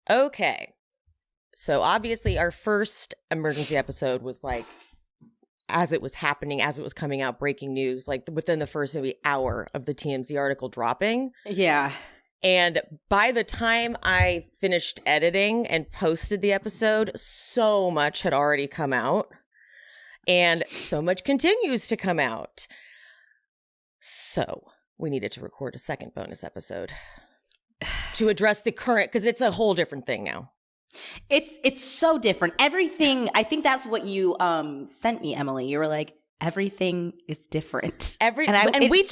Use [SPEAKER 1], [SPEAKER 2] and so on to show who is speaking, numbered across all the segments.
[SPEAKER 1] Okay. So obviously our first emergency episode was like, as it was happening, as it was coming out, breaking news, like within the first maybe hour of the TMZ article dropping.
[SPEAKER 2] Yeah.
[SPEAKER 1] And by the time I finished editing and posted the episode, so much had already come out. And so much continues to come out. So we needed to record a second bonus episode to address the current, because it's a whole different thing now.
[SPEAKER 2] It's so different. Everything, I think that's what you sent me, Emily. You were like, everything is different.
[SPEAKER 1] We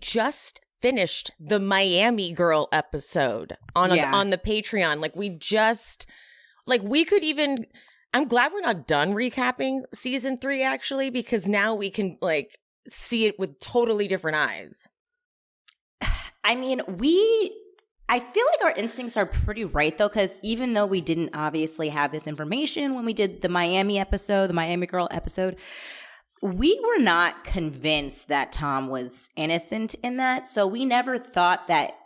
[SPEAKER 1] just finished the Miami Girl episode on the Patreon. Like we could even, I'm glad we're not done recapping season 3 actually, because now we can like see it with totally different eyes.
[SPEAKER 2] I mean, I feel like our instincts are pretty right, though, because even though we didn't obviously have this information when we did the Miami episode, the Miami Girl episode, we were not convinced that Tom was innocent in that. So we never thought that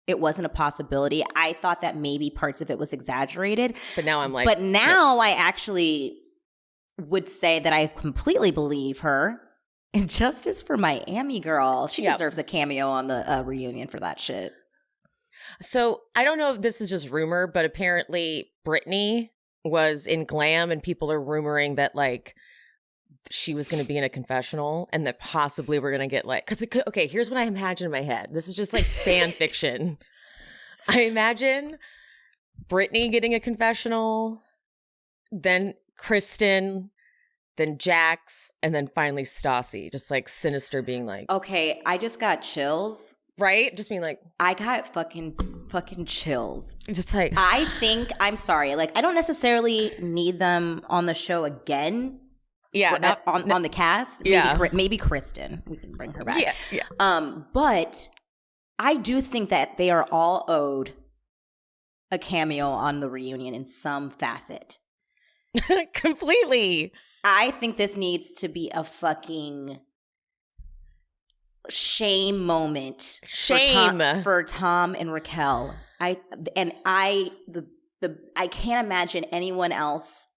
[SPEAKER 2] it wasn't a possibility. I thought that maybe parts of it was exaggerated.
[SPEAKER 1] But now I'm like...
[SPEAKER 2] But now I actually would say that I completely believe her. And justice for Miami Girl. She deserves a cameo on the reunion for that shit.
[SPEAKER 1] So I don't know if this is just rumor, but apparently Britney was in Glam and people are rumoring that like she was going to be in a confessional and that possibly we're going to get like, because okay, here's what I imagine in my head. This is just like fan fiction. I imagine Britney getting a confessional, then Kristen, then Jax, and then finally Stassi, just like sinister being like,
[SPEAKER 2] okay, I just got chills.
[SPEAKER 1] Right? Just being like,
[SPEAKER 2] I got fucking chills.
[SPEAKER 1] Just like,
[SPEAKER 2] I think, I'm sorry, like I don't necessarily need them on the show again.
[SPEAKER 1] Yeah,
[SPEAKER 2] on the cast. Maybe Kristen. We can bring her back.
[SPEAKER 1] Yeah.
[SPEAKER 2] But I do think that they are all owed a cameo on the reunion in some facet.
[SPEAKER 1] Completely.
[SPEAKER 2] I think this needs to be a fucking shame moment. For Tom and Raquel. I can't imagine anyone else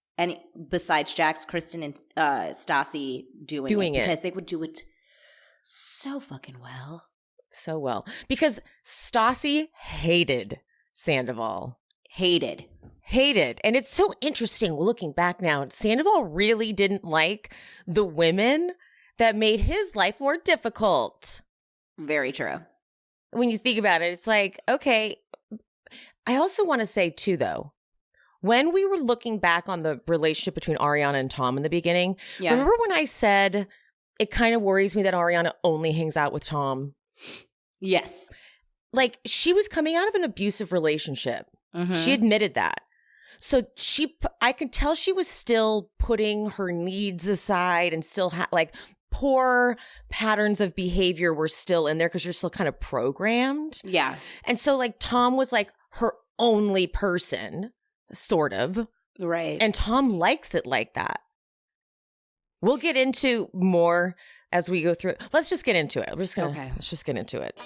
[SPEAKER 2] besides Jax, Kristen, and Stassi doing it because they would do it so fucking well.
[SPEAKER 1] So well. Because Stassi hated Sandoval.
[SPEAKER 2] Hated.
[SPEAKER 1] And it's so interesting looking back now. Sandoval really didn't like the women that made his life more difficult.
[SPEAKER 2] Very true.
[SPEAKER 1] When you think about it, it's like, okay. I also want to say too, though, when we were looking back on the relationship between Ariana and Tom in the beginning, remember when I said it kind of worries me that Ariana only hangs out with Tom?
[SPEAKER 2] Yes.
[SPEAKER 1] Like she was coming out of an abusive relationship. Mm-hmm. She admitted that. So I could tell she was still putting her needs aside and still like poor patterns of behavior were still in there because you're still kind of programmed.
[SPEAKER 2] Yeah.
[SPEAKER 1] And so like Tom was like her only person, sort of.
[SPEAKER 2] Right.
[SPEAKER 1] And Tom likes it like that. We'll get into more as we go through it. Let's just get into it. Let's just get into it.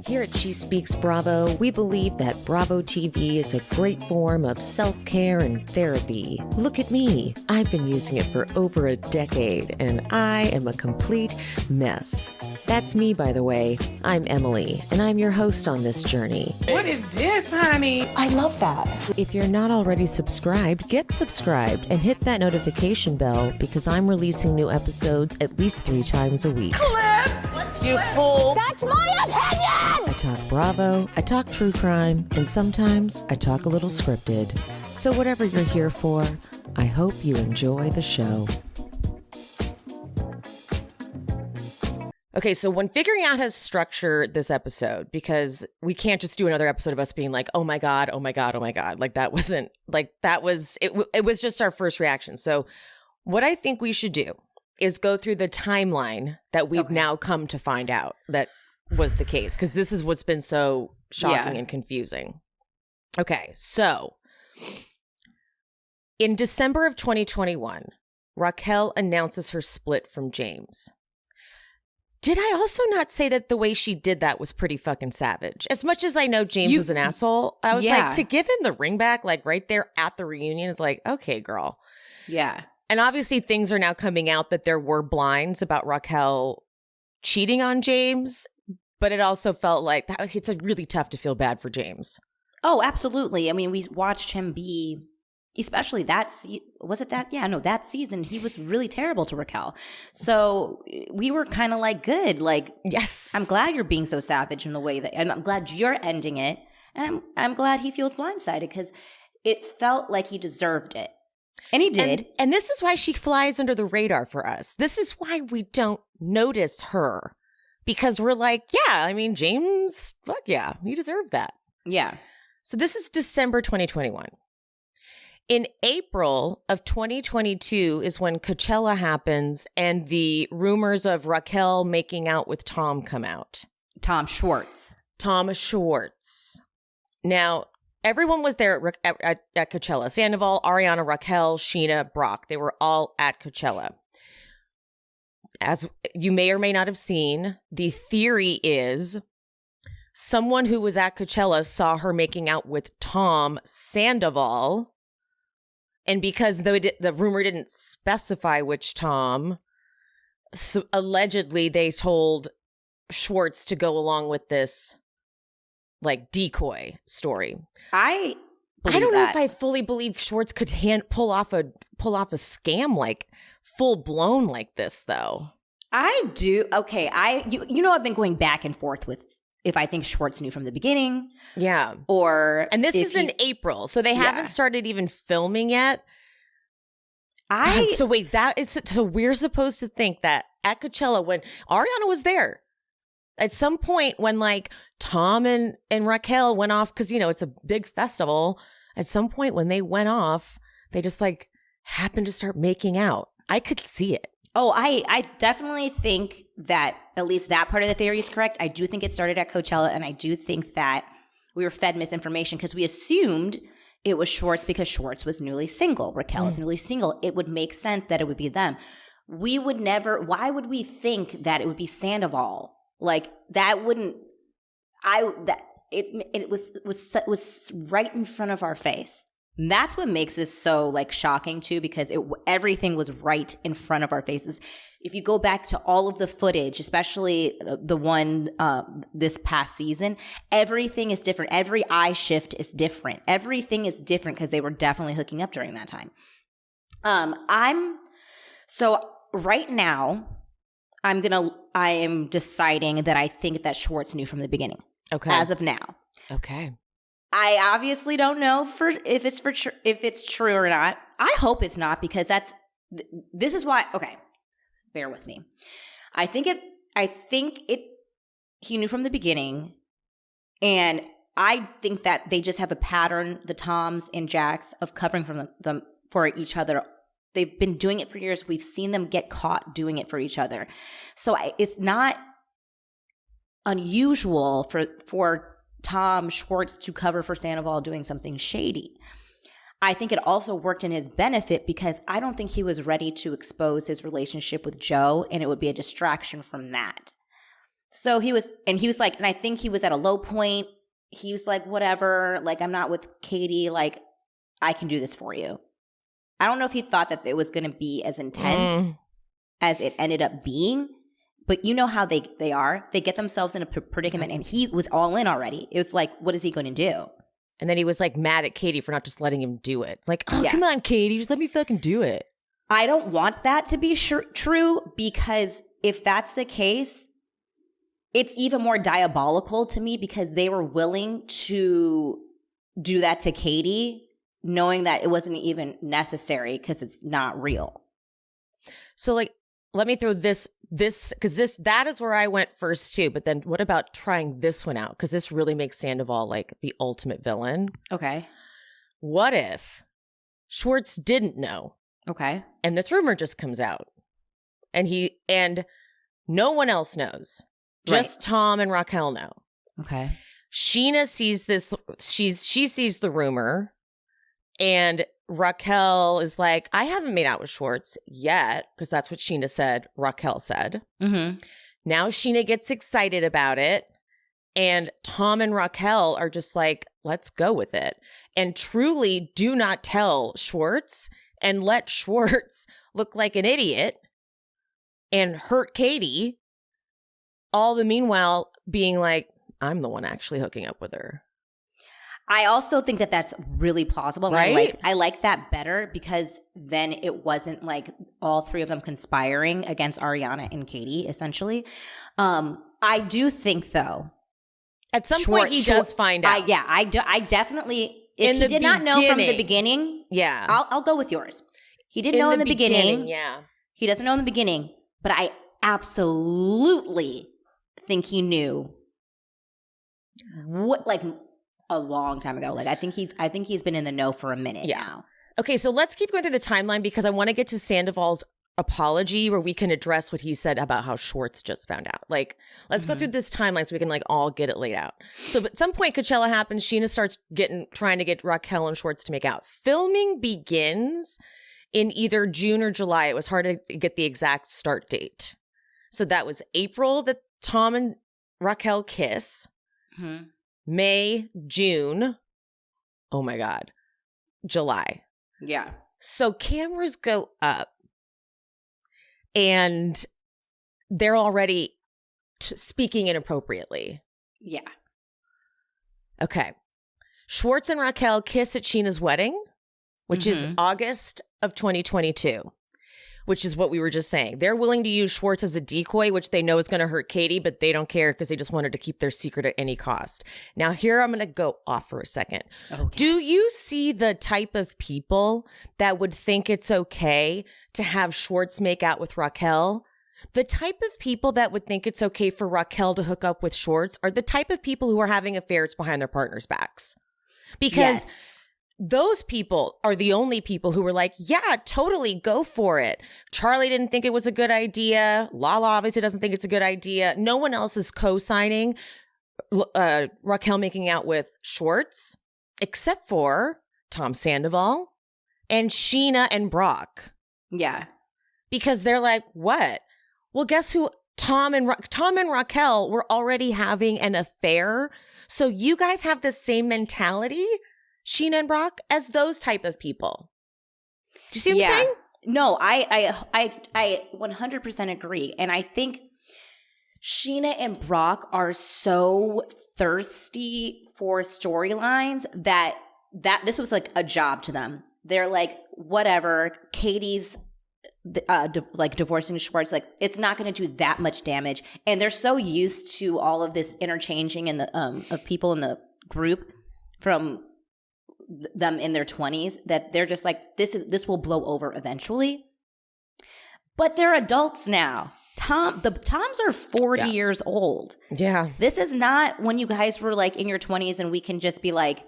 [SPEAKER 1] Here at She Speaks Bravo, we believe that Bravo TV is a great form of self-care and therapy. Look at me. I've been using it for over a decade, and I am a complete mess. That's me, by the way. I'm Emily, and I'm your host on this journey.
[SPEAKER 3] What is this, honey?
[SPEAKER 1] I love that. If you're not already subscribed, get subscribed and hit that notification bell because I'm releasing new episodes at least 3 times a week.
[SPEAKER 3] You fool!
[SPEAKER 4] That's my opinion!
[SPEAKER 1] I talk Bravo, I talk true crime, and sometimes I talk a little scripted. So whatever you're here for, I hope you enjoy the show. Okay, so when figuring out how to structure this episode, because we can't just do another episode of us being like, oh my God, oh my God, oh my God. Like that wasn't, like that was, it was just our first reaction. So what I think we should do is go through the timeline that we've now come to find out that was the case. Because this is what's been so shocking and confusing. Okay, so in December of 2021, Raquel announces her split from James. Did I also not say that the way she did that was pretty fucking savage? As much as I know James was an asshole, I was like, to give him the ring back, like right there at the reunion is like, okay, girl.
[SPEAKER 2] Yeah.
[SPEAKER 1] And obviously things are now coming out that there were blinds about Raquel cheating on James, but it also felt like it's really tough to feel bad for James.
[SPEAKER 2] Oh, absolutely. I mean, we watched him be, especially that season, he was really terrible to Raquel. So we were kind of like, good. Like,
[SPEAKER 1] yes,
[SPEAKER 2] I'm glad you're being so savage in the way that, and I'm glad you're ending it. And I'm glad he feels blindsided because it felt like he deserved it. And he did.
[SPEAKER 1] And this is why she flies under the radar for us. This is why we don't notice her. Because we're like, yeah, I mean, James, fuck yeah, he deserved that.
[SPEAKER 2] Yeah.
[SPEAKER 1] So this is December 2021. In April of 2022 is when Coachella happens and the rumors of Raquel making out with Tom come out.
[SPEAKER 2] Tom Schwartz.
[SPEAKER 1] Now, everyone was there at Coachella. Sandoval, Ariana, Raquel, Sheena, Brock. They were all at Coachella. As you may or may not have seen, the theory is someone who was at Coachella saw her making out with Tom Sandoval. And because the rumor didn't specify which Tom, so allegedly they told Schwartz to go along with this like decoy story.
[SPEAKER 2] I
[SPEAKER 1] don't know if I fully believe Schwartz could pull off a scam like full blown like this though.
[SPEAKER 2] I do. Okay, you know I've been going back and forth with if I think Schwartz knew from the beginning.
[SPEAKER 1] Yeah.
[SPEAKER 2] And
[SPEAKER 1] this is in April, so they haven't started even filming yet. So we're supposed to think that at Coachella when Ariana was there, at some point when like Tom and Raquel went off, because, you know, it's a big festival. At some point when they went off, they just like happened to start making out. I could see it.
[SPEAKER 2] Oh, I definitely think that at least that part of the theory is correct. I do think it started at Coachella, and I do think that we were fed misinformation because we assumed it was Schwartz because Schwartz was newly single. Raquel is newly single. It would make sense that it would be them. We would never, why would we think that it would be Sandoval? Like that wouldn't, it was right in front of our face. And that's what makes this so like shocking too, because everything was right in front of our faces. If you go back to all of the footage, especially the one this past season, everything is different. Every eye shift is different. Everything is different because they were definitely hooking up during that time. So right now, I am deciding that I think that Schwartz knew from the beginning.
[SPEAKER 1] Okay.
[SPEAKER 2] As of now.
[SPEAKER 1] Okay.
[SPEAKER 2] I obviously don't know if it's true or not. I hope it's not because this is why. Okay, bear with me. I think he knew from the beginning, and I think that they just have a pattern, the Toms and Jacks, of covering from them for each other. They've been doing it for years. We've seen them get caught doing it for each other, so it's not unusual for Tom Schwartz to cover for Sandoval doing something shady. I think it also worked in his benefit because I don't think he was ready to expose his relationship with Joe, and it would be a distraction from that. So he was like, and I think he was at a low point. He was like, whatever, like I'm not with Katie, like I can do this for you. I don't know if he thought that it was going to be as intense as it ended up being. But you know how they are. They get themselves in a predicament, and he was all in already. It was like, what is he going to do?
[SPEAKER 1] And then he was like mad at Katie for not just letting him do it. It's like, oh, come on, Katie, just let me fucking do it.
[SPEAKER 2] I don't want that to be true because if that's the case, it's even more diabolical to me because they were willing to do that to Katie, knowing that it wasn't even necessary because it's not real.
[SPEAKER 1] So like, let me throw this because that is where I went first too. But then what about trying this one out? Because this really makes Sandoval like the ultimate villain.
[SPEAKER 2] Okay.
[SPEAKER 1] What if Schwartz didn't know?
[SPEAKER 2] Okay.
[SPEAKER 1] And this rumor just comes out, and no one else knows. Just Tom and Raquel know.
[SPEAKER 2] Okay.
[SPEAKER 1] Sheena sees this. She sees the rumor, and Raquel is like, I haven't made out with Schwartz yet, because that's what Sheena said. Raquel said.
[SPEAKER 2] Mm-hmm.
[SPEAKER 1] Now Sheena gets excited about it. And Tom and Raquel are just like, let's go with it. And truly do not tell Schwartz and let Schwartz look like an idiot and hurt Katie. All the meanwhile being like, I'm the one actually hooking up with her.
[SPEAKER 2] I also think that that's really plausible.
[SPEAKER 1] Right?
[SPEAKER 2] I like that better because then it wasn't like all three of them conspiring against Ariana and Katie, essentially. I do think, though,
[SPEAKER 1] at some point he does find out.
[SPEAKER 2] I definitely, if he did not know from the beginning,
[SPEAKER 1] yeah,
[SPEAKER 2] I'll go with yours. He didn't know in the beginning.
[SPEAKER 1] Yeah.
[SPEAKER 2] He doesn't know in the beginning, but I absolutely think he knew what, like, a long time ago. Like, I think he's been in the know for a minute now.
[SPEAKER 1] Okay, so let's keep going through the timeline because I want to get to Sandoval's apology where we can address what he said about how Schwartz just found out. Like, let's go through this timeline so we can like all get it laid out. So at some point Coachella happens, Sheena starts trying to get Raquel and Schwartz to make out. Filming begins in either June or July. It was hard to get the exact start date. So that was April that Tom and Raquel kiss.
[SPEAKER 2] Mm-hmm.
[SPEAKER 1] May, June. Oh my God. July.
[SPEAKER 2] Yeah.
[SPEAKER 1] So cameras go up. And they're already speaking inappropriately.
[SPEAKER 2] Yeah.
[SPEAKER 1] Okay. Schwartz and Raquel kiss at Sheena's wedding, which is August of 2022, which is what we were just saying. They're willing to use Schwartz as a decoy, which they know is going to hurt Katie, but they don't care because they just wanted to keep their secret at any cost. Now, here I'm going to go off for a second. Okay. Do you see the type of people that would think it's okay to have Schwartz make out with Raquel? The type of people that would think it's okay for Raquel to hook up with Schwartz are the type of people who are having affairs behind their partners' backs. Because those people are the only people who were like, yeah, totally, go for it. Charlie didn't think it was a good idea. Lala obviously doesn't think it's a good idea. No one else is co-signing Raquel making out with Schwartz, except for Tom Sandoval and Sheena and Brock.
[SPEAKER 2] Yeah.
[SPEAKER 1] Because they're like, what? Well, guess who? Tom and Raquel were already having an affair. So you guys have the same mentality, Sheena and Brock, as those type of people. Do you see what I'm saying?
[SPEAKER 2] No, I 100% agree. And I think Sheena and Brock are so thirsty for storylines that this was like a job to them. They're like, whatever, Katie's divorcing Schwartz, like it's not going to do that much damage. And they're so used to all of this interchanging in the of people in the group from them in their 20s that they're just like, this will blow over eventually. But they're adults now. The Toms are 40 years old.
[SPEAKER 1] Yeah.
[SPEAKER 2] This is not when you guys were like in your 20s and we can just be like,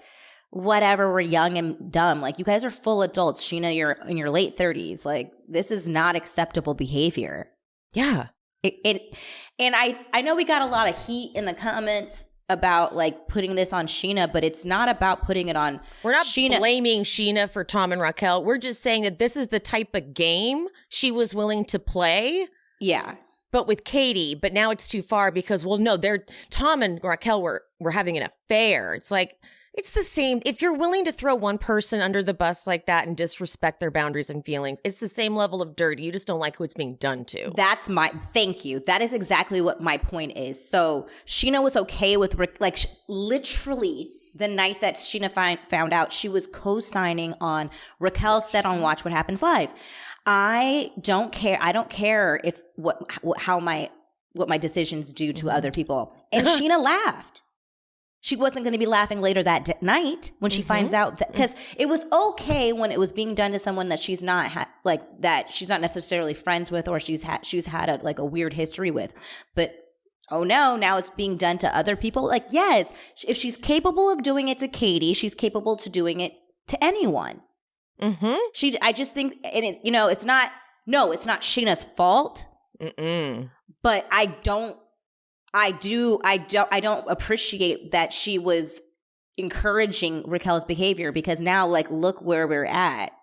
[SPEAKER 2] whatever, we're young and dumb. Like, you guys are full adults. Sheena, you're in your late 30s. Like, this is not acceptable behavior.
[SPEAKER 1] Yeah.
[SPEAKER 2] And I know we got a lot of heat in the comments about like putting this on Sheena, but it's not about putting it on
[SPEAKER 1] We're not
[SPEAKER 2] Sheena.
[SPEAKER 1] Blaming Sheena for Tom and Raquel. We're just saying that this is the type of game she was willing to play.
[SPEAKER 2] Yeah.
[SPEAKER 1] But with Katie, but now it's too far because, well, no, Tom and Raquel were having an affair. It's like, it's the same. If you're willing to throw one person under the bus like that and disrespect their boundaries and feelings, it's the same level of dirty. You just don't like who it's being done to.
[SPEAKER 2] Thank you. That is exactly what my point is. So Sheena was okay with, like, literally the night that Sheena found out, she was co-signing on, Raquel said on Watch What Happens Live, I don't care. I don't care if what my decisions do to other people. And Sheena laughed. She wasn't going to be laughing later that night when she finds out that, because it was okay when it was being done to someone that she's not that she's not necessarily friends with, or she's had a weird history with. But oh no, now it's being done to other people. Like, yes, if she's capable of doing it to Katie, she's capable to doing it to anyone. Mm-hmm. I just think, and it's, it's not Sheena's fault. But I don't appreciate that she was encouraging Raquel's behavior, because now, like, look where we're at.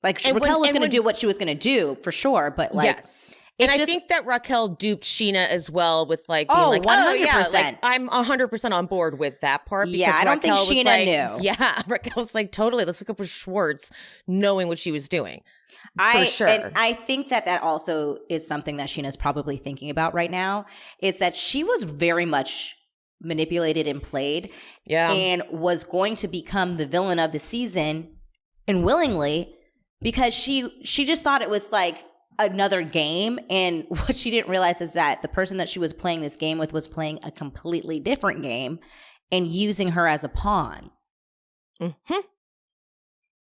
[SPEAKER 2] Like, Raquel was going to do what she was going to do for sure, but like, yes.
[SPEAKER 1] And I think that Raquel duped Sheena as well with like being
[SPEAKER 2] 100%.
[SPEAKER 1] oh yeah, like I'm 100% on board with that part. Because
[SPEAKER 2] I don't
[SPEAKER 1] Raquel
[SPEAKER 2] think Sheena
[SPEAKER 1] like,
[SPEAKER 2] knew.
[SPEAKER 1] Yeah, Raquel's like totally. Let's hook up with Schwartz, knowing what she was doing. For sure.
[SPEAKER 2] And I think that also is something that Sheena's probably thinking about right now, is that she was very much manipulated and played, and was going to become the villain of the season, and willingly, because she just thought it was like another game, and what she didn't realize is that the person that she was playing this game with was playing a completely different game and using her as a pawn.
[SPEAKER 1] Mm-hmm.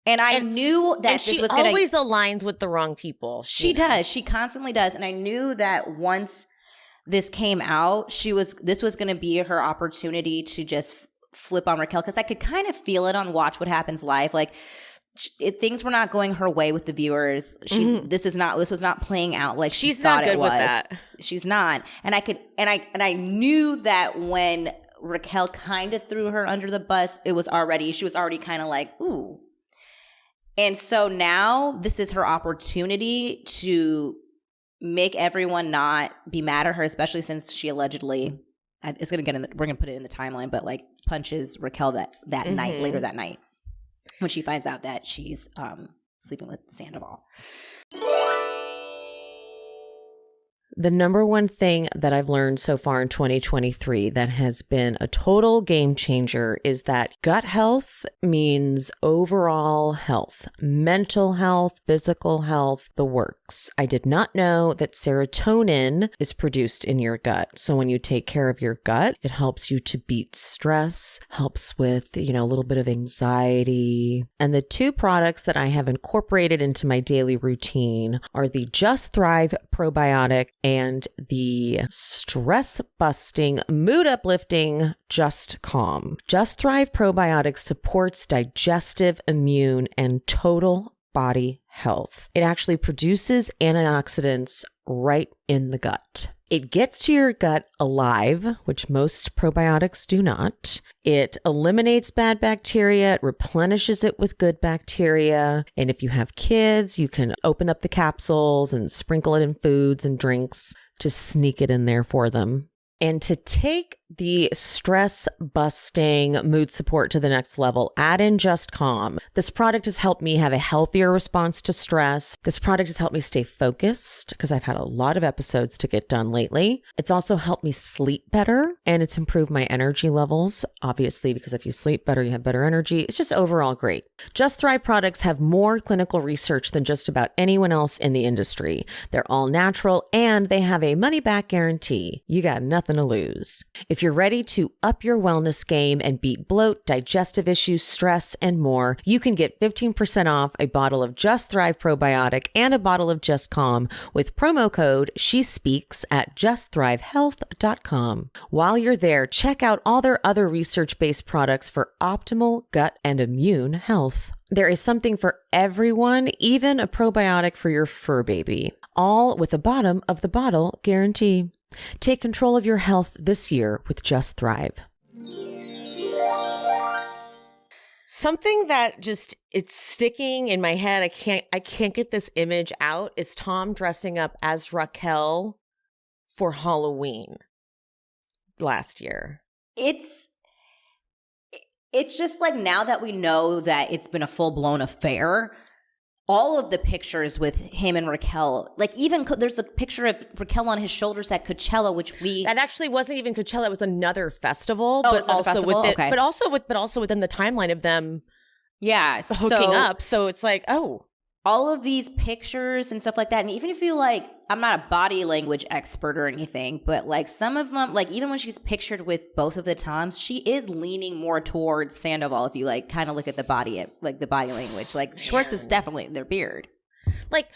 [SPEAKER 2] And I knew that
[SPEAKER 1] she always aligns with the wrong people.
[SPEAKER 2] She does. She constantly does. And I knew that once this came out, this was going to be her opportunity to just flip on Raquel, because I could kind of feel it on Watch What Happens Live. Like, things were not going her way with the viewers. This was not playing out like she thought it was. She's not good with that. She's not. And I knew that when Raquel kind of threw her under the bus, she was already kind of like, ooh. And so now this is her opportunity to make everyone not be mad at her, especially since she allegedly, we're gonna put it in the timeline, but like punches Raquel that night, later that night, when she finds out that she's sleeping with Sandoval.
[SPEAKER 1] The number one thing that I've learned so far in 2023 that has been a total game changer is that gut health means overall health, mental health, physical health, the works. I did not know that serotonin is produced in your gut. So when you take care of your gut, it helps you to beat stress, helps with, a little bit of anxiety. And the two products that I have incorporated into my daily routine are the Just Thrive probiotic and the stress-busting, mood-uplifting Just Calm. Just Thrive probiotic supports digestive, immune, and total body health. It actually produces antioxidants right in the gut. It gets to your gut alive, which most probiotics do not. It eliminates bad bacteria, it replenishes it with good bacteria. And if you have kids, you can open up the capsules and sprinkle it in foods and drinks to sneak it in there for them. And to take the stress-busting mood support to the next level, add in Just Calm. This product has helped me have a healthier response to stress. This product has helped me stay focused because I've had a lot of episodes to get done lately. It's also helped me sleep better, and it's improved my energy levels, obviously, because if you sleep better, you have better energy. It's just overall great. Just Thrive products have more clinical research than just about anyone else in the industry. They're all natural, and they have a money-back guarantee. You got nothing to lose. If you're ready to up your wellness game and beat bloat, digestive issues, stress, and more, you can get 15% off a bottle of Just Thrive probiotic and a bottle of Just Calm with promo code SheSpeaks at justthrivehealth.com. While you're there, check out all their other research-based products for optimal gut and immune health. There is something for everyone, even a probiotic for your fur baby, all with a bottom of the bottle guarantee. Take control of your health this year with Just Thrive. Something that it's sticking in my head, I can't get this image out, is Tom dressing up as Raquel for Halloween last year.
[SPEAKER 2] It's just like, now that we know that it's been a full-blown affair, all of the pictures with him and Raquel, like even there's a picture of Raquel on his shoulders at Coachella, that
[SPEAKER 1] actually wasn't even Coachella. It was another festival,
[SPEAKER 2] but also
[SPEAKER 1] but also within the timeline of them, hooking up. So it's like,
[SPEAKER 2] all of these pictures and stuff like that. And even if you I'm not a body language expert or anything, but like some of them, like even when she's pictured with both of the Toms, she is leaning more towards Sandoval. If you kind of look at the body language, like Schwartz is definitely their beard.
[SPEAKER 1] Like,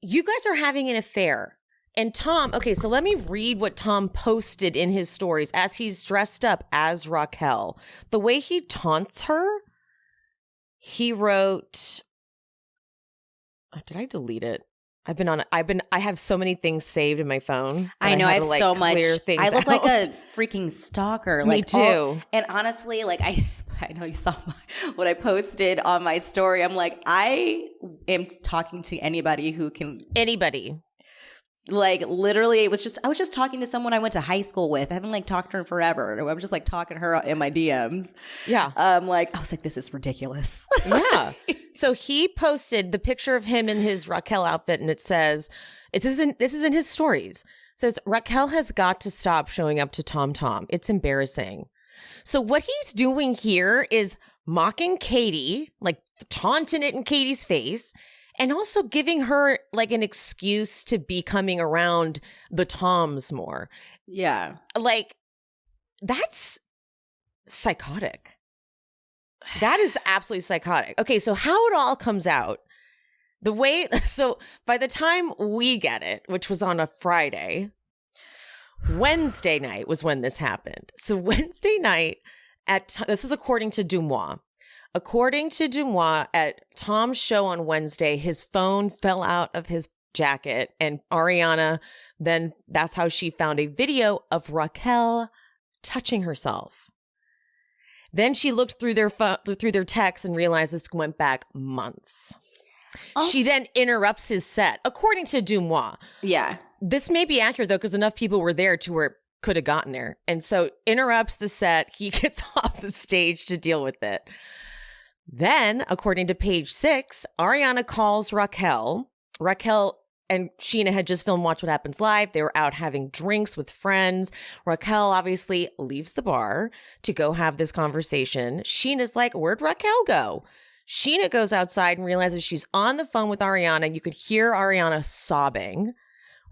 [SPEAKER 1] you guys are having an affair. And Tom, so let me read what Tom posted in his stories as he's dressed up as Raquel. The way he taunts her, he wrote, did I delete it? I have so many things saved in my phone.
[SPEAKER 2] I know, I have so much. I look like a freaking stalker.
[SPEAKER 1] Me too.
[SPEAKER 2] And honestly, I know you saw what I posted on my story. I'm like, I am talking to anybody who can.
[SPEAKER 1] Anybody.
[SPEAKER 2] Like literally, I was just talking to someone I went to high school with. I haven't like talked to her in forever. I was just like talking to her in my DMs.
[SPEAKER 1] Yeah.
[SPEAKER 2] I was like, this is ridiculous.
[SPEAKER 1] Yeah. So he posted the picture of him in his Raquel outfit, and it says, this is in his stories. It says, Raquel has got to stop showing up to Tom Tom. It's embarrassing. So what he's doing here is mocking Katie, like taunting it in Katie's face, and also giving her like an excuse to be coming around the Toms more.
[SPEAKER 2] Yeah.
[SPEAKER 1] Like, that's psychotic. That is absolutely psychotic. Okay, so how it all comes out, so by the time we get it, which was on a Friday, Wednesday night was when this happened. So Wednesday night this is according to Dumois. According to Dumois, at Tom's show on Wednesday, his phone fell out of his jacket, and Ariana, then that's how she found a video of Raquel touching herself. Then she looked through their texts and realized this went back months. Oh. She then interrupts his set, according to Dumois.
[SPEAKER 2] Yeah.
[SPEAKER 1] This may be accurate, though, because enough people were there to where it could have gotten there. And so interrupts the set. He gets off the stage to deal with it. Then, according to page 6, Ariana calls Raquel. Raquel and Sheena had just filmed Watch What Happens Live. They were out having drinks with friends. Raquel obviously leaves the bar to go have this conversation. Sheena's like, where'd Raquel go? Sheena goes outside and realizes she's on the phone with Ariana. You could hear Ariana sobbing.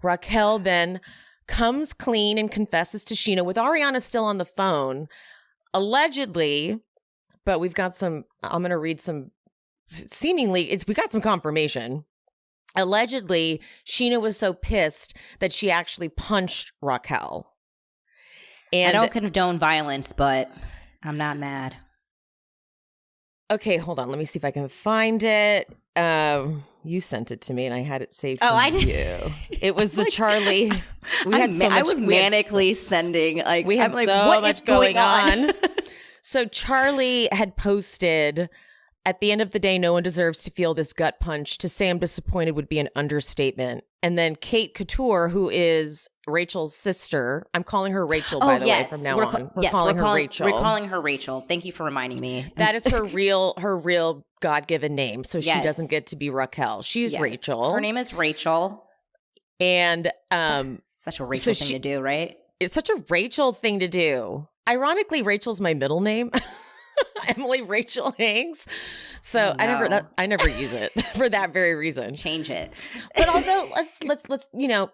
[SPEAKER 1] Raquel then comes clean and confesses to Sheena with Ariana still on the phone. Allegedly, but we've got some, I'm going to read some, we got some confirmation. Allegedly, Sheena was so pissed that she actually punched Raquel. And
[SPEAKER 2] I don't condone violence, but I'm not mad.
[SPEAKER 1] Okay, hold on. Let me see if I can find it. You sent it to me, and I had it saved.
[SPEAKER 2] Oh, I
[SPEAKER 1] did. You. It was the Charlie.
[SPEAKER 2] I was manically sending. Like
[SPEAKER 1] we had
[SPEAKER 2] like,
[SPEAKER 1] so
[SPEAKER 2] what
[SPEAKER 1] much
[SPEAKER 2] is
[SPEAKER 1] going on. So Charlie had posted, at the end of the day, no one deserves to feel this gut punch. To say I'm disappointed would be an understatement. And then Kate Couture, who is Rachel's sister, I'm calling her Rachel, by the way, from now on. We're calling her Rachel.
[SPEAKER 2] We're calling her Rachel. Thank you for reminding me.
[SPEAKER 1] That is her real God-given name. So she doesn't get to be Raquel. She's Rachel.
[SPEAKER 2] Her name is Rachel.
[SPEAKER 1] And
[SPEAKER 2] such a Rachel thing to do, right?
[SPEAKER 1] It's such a Rachel thing to do. Ironically, Rachel's my middle name. Emily Rachel Hanks. So no. I never use it for that very reason.
[SPEAKER 2] Change it.
[SPEAKER 1] But although let's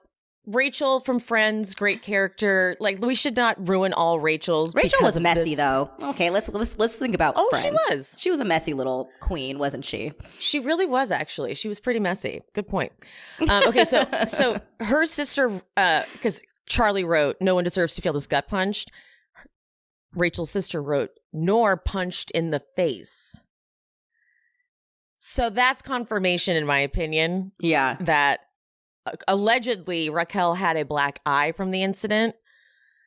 [SPEAKER 1] Rachel from Friends, great character. Like, we should not ruin all Rachel's.
[SPEAKER 2] Rachel was messy though. Okay, let's think about Friends. She was a messy little queen, wasn't she?
[SPEAKER 1] She really was, actually. She was pretty messy. Good point. Okay, so her sister, because Charlie wrote, "No one deserves to feel this gut punched." Rachel's sister wrote, "Nor punched in the face." So that's confirmation, in my opinion.
[SPEAKER 2] Yeah.
[SPEAKER 1] That allegedly Raquel had a black eye from the incident.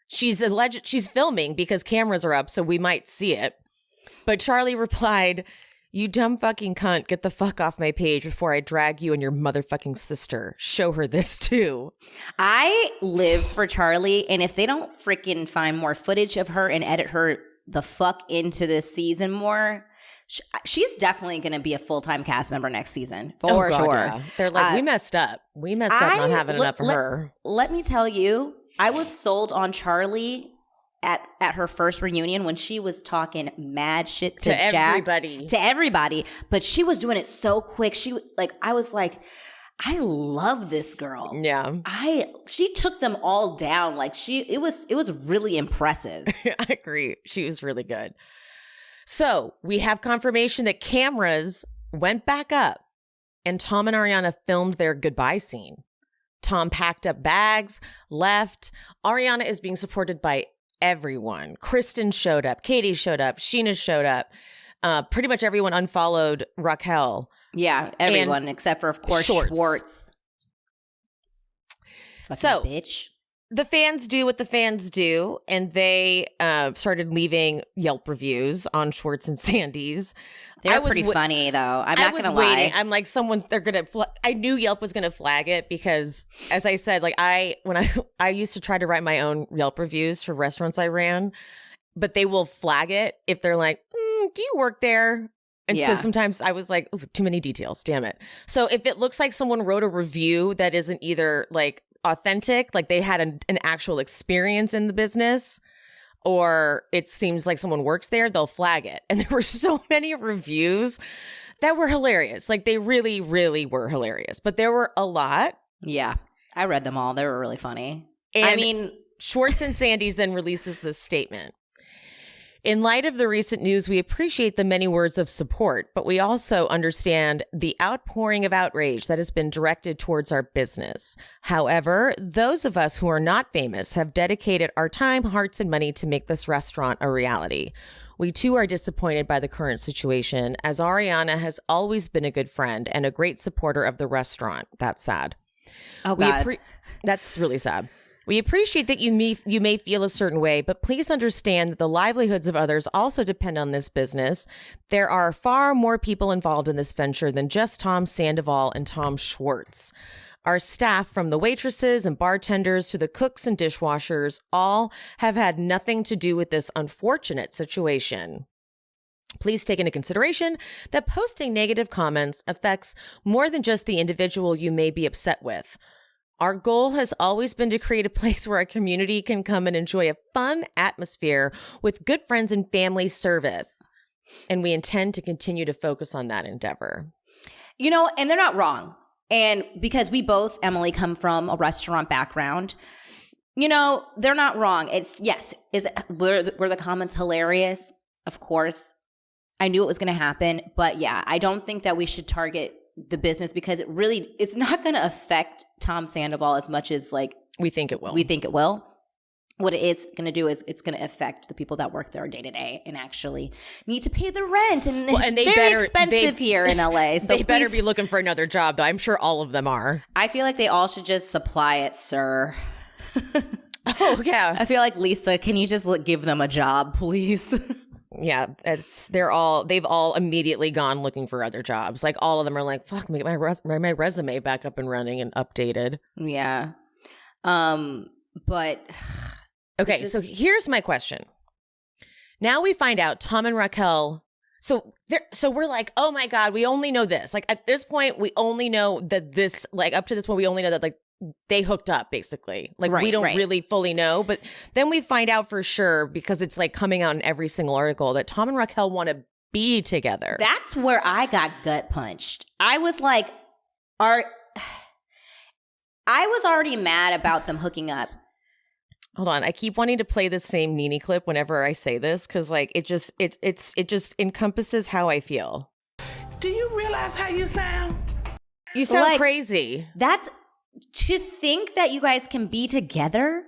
[SPEAKER 1] She's filming because cameras are up, so we might see it. But Charlie replied, "You dumb fucking cunt, get the fuck off my page before I drag you and your motherfucking sister. Show her this too."
[SPEAKER 2] I live for Charlie, and if they don't freaking find more footage of her and edit her the fuck into this season more, she's definitely going to be a full-time cast member next season, for sure. Yeah.
[SPEAKER 1] They're like, we messed up. We messed up not having enough of her.
[SPEAKER 2] Let me tell you, I was sold on Charlie at her first reunion when she was talking mad shit to everybody. But she was doing it so quick. She was like, I was like, I love this girl.
[SPEAKER 1] Yeah.
[SPEAKER 2] She took them all down. Like it was really impressive.
[SPEAKER 1] I agree. She was really good. So we have confirmation that cameras went back up and Tom and Ariana filmed their goodbye scene. Tom packed up bags, left. Ariana is being supported by everyone. Kristen showed up. Katie showed up. Sheena showed up. Pretty much everyone unfollowed Raquel.
[SPEAKER 2] Yeah, everyone except for, of course, Schwartz.
[SPEAKER 1] So,
[SPEAKER 2] bitch.
[SPEAKER 1] the fans do what the fans do, and they started leaving Yelp reviews on Schwartz and Sandy's.
[SPEAKER 2] They're pretty funny, though. I'm not going to lie.
[SPEAKER 1] I'm like, I knew Yelp was going to flag it because, as I said, like when I used to try to write my own Yelp reviews for restaurants I ran, but they will flag it if they're like, do you work there? And so sometimes I was like, too many details, damn it. So if it looks like someone wrote a review that isn't either like authentic, like they had an actual experience in the business, or it seems like someone works there, they'll flag it. And there were so many reviews that were hilarious. Like they really, really were hilarious. But there were a lot.
[SPEAKER 2] Yeah. I read them all. They were really funny.
[SPEAKER 1] And
[SPEAKER 2] I mean,
[SPEAKER 1] Schwartz and Sandy's then releases this statement. In light of the recent news, we appreciate the many words of support, but we also understand the outpouring of outrage that has been directed towards our business. However, those of us who are not famous have dedicated our time, hearts, and money to make this restaurant a reality. We too are disappointed by the current situation, as Ariana has always been a good friend and a great supporter of the restaurant. That's sad.
[SPEAKER 2] Oh, God.
[SPEAKER 1] That's really sad. We appreciate that you may feel a certain way, but please understand that the livelihoods of others also depend on this business. There are far more people involved in this venture than just Tom Sandoval and Tom Schwartz. Our staff, from the waitresses and bartenders to the cooks and dishwashers, all have had nothing to do with this unfortunate situation. Please take into consideration that posting negative comments affects more than just the individual you may be upset with. Our goal has always been to create a place where our community can come and enjoy a fun atmosphere with good friends and family service. And we intend to continue to focus on that endeavor.
[SPEAKER 2] You know, and they're not wrong. And because we both, Emily, come from a restaurant background, you know, they're not wrong. Were the comments hilarious? Of course. I knew it was going to happen. But yeah, I don't think that we should target the business because it's not going to affect Tom Sandoval as much as like
[SPEAKER 1] we think it will.
[SPEAKER 2] What it is going to do is it's going to affect the people that work there day to day and actually need to pay the rent. And it's very expensive here in LA. So
[SPEAKER 1] they better be looking for another job, though. I'm sure all of them are.
[SPEAKER 2] I feel like they all should just supply it, sir.
[SPEAKER 1] Oh, yeah.
[SPEAKER 2] I feel like, Lisa, can you just give them a job, please?
[SPEAKER 1] Yeah, they've all immediately gone looking for other jobs. Like all of them are like, fuck, get my resume back up and running and updated.
[SPEAKER 2] Yeah. But
[SPEAKER 1] okay, so here's my question. Now we find out Tom and Raquel. So we're like, oh my God, we only know this. Like at this point, we only know that this, like up to this point, we only know that like they hooked up basically. Like we don't really fully know. But then we find out for sure, because it's like coming out in every single article, that Tom and Raquel want to be together.
[SPEAKER 2] That's where I got gut punched. I was like, I was already mad about them hooking up.
[SPEAKER 1] Hold on, I keep wanting to play the same Nene clip whenever I say this because like it just encompasses how I feel.
[SPEAKER 3] Do you realize how you sound?
[SPEAKER 1] You sound like, crazy.
[SPEAKER 2] That's to think that you guys can be together.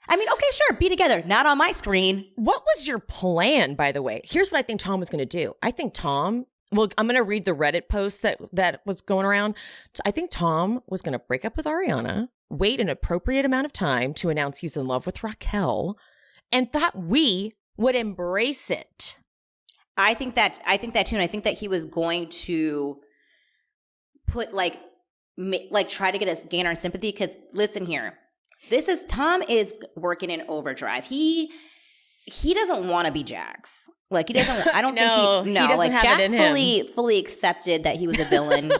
[SPEAKER 2] I mean, okay, sure, be together. Not on my screen.
[SPEAKER 1] What was your plan, by the way? Here's what I think Tom was going to do. I think Tom. Well, I'm going to read the Reddit post that was going around. I think Tom was going to break up with Ariana, wait an appropriate amount of time to announce he's in love with Raquel, and thought we would embrace it.
[SPEAKER 2] I think that too, and I think that he was going to put try to get us gain our sympathy. Because listen here, Tom is working in overdrive. He doesn't want to be Jax. Like he doesn't. I don't think he doesn't like have Jax it in him. Fully accepted that he was a villain.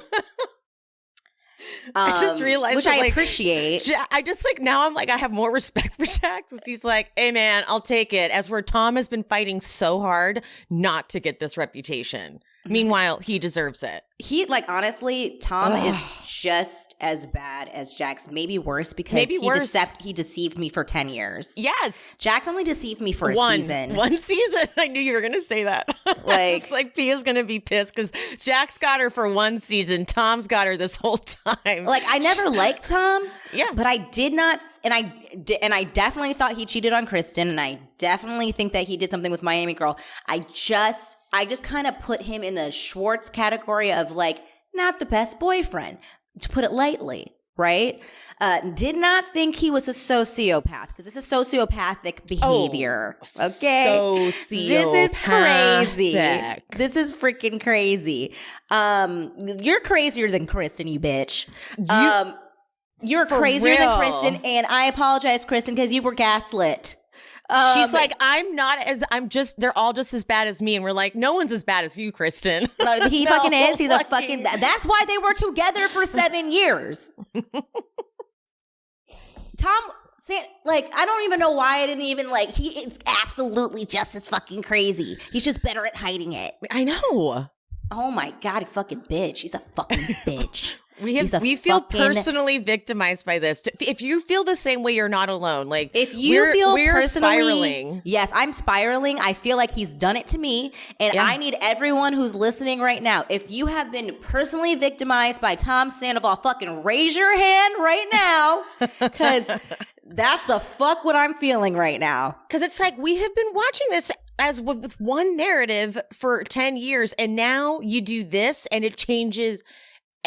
[SPEAKER 1] I just realized,
[SPEAKER 2] which I appreciate.
[SPEAKER 1] I just now I'm like I have more respect for Jax. He's like, hey man, I'll take it. As where Tom has been fighting so hard not to get this reputation. Meanwhile, he deserves it. He honestly, Tom is just as bad as Jax, maybe worse because he deceived me for 10 years. Yes. Jax only deceived me for a season. One season. I knew you were going to say that. It's like Pia's going to be pissed because Jax got her for one season. Tom's got her this whole time. I never liked Tom. Yeah. But I did not, and I definitely thought he cheated on Kristen, and I definitely think that he did something with Miami Girl. I just kind of put him in the Schwartz category of not the best boyfriend, to put it lightly.
[SPEAKER 2] right? Did not think he was a sociopath because this is sociopathic behavior. Okay. This is crazy. This is freaking crazy. You're crazier than Kristen, you bitch. You're crazier than Kristen, and I apologize, Kristen, because you were gaslit.
[SPEAKER 1] She's like, they're all just as bad as me. And we're like, no one's as bad as you, Kristen.
[SPEAKER 2] No, he fucking is. He's a fucking, that's why they were together for 7 years. Tom, I don't even know why I didn't even, he is absolutely just as fucking crazy. He's just better at hiding it.
[SPEAKER 1] I know.
[SPEAKER 2] Oh my God, you fucking bitch. He's a fucking bitch.
[SPEAKER 1] We feel personally victimized by this. If you feel the same way, you're not alone.
[SPEAKER 2] If you feel personally
[SPEAKER 1] spiraling.
[SPEAKER 2] Yes, I'm spiraling. I feel like he's done it to me. And I need everyone who's listening right now. If you have been personally victimized by Tom Sandoval, fucking raise your hand right now. Because that's the fuck what I'm feeling right now.
[SPEAKER 1] Because it's like we have been watching this as with one narrative for 10 years. And now you do this and it changes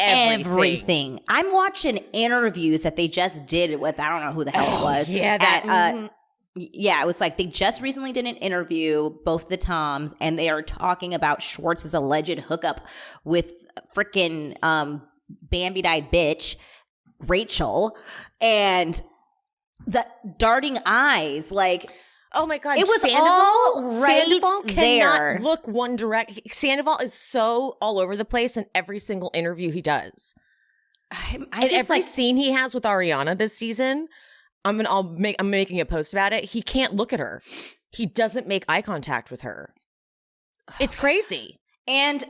[SPEAKER 1] everything.
[SPEAKER 2] I'm watching interviews that they just did with, I don't know who the hell it was.
[SPEAKER 1] Yeah,
[SPEAKER 2] it was like they just recently did an interview, both the Toms, and they are talking about Schwartz's alleged hookup with freaking Bambi-eyed bitch, Rachel, and the darting eyes,
[SPEAKER 1] oh my God.
[SPEAKER 2] It was
[SPEAKER 1] Sandoval
[SPEAKER 2] there.
[SPEAKER 1] Cannot look one direct. Sandoval is so all over the place in every single interview he does. And every scene he has with Ariana this season, I'm making a post about it. He can't look at her. He doesn't make eye contact with her. It's crazy.
[SPEAKER 2] And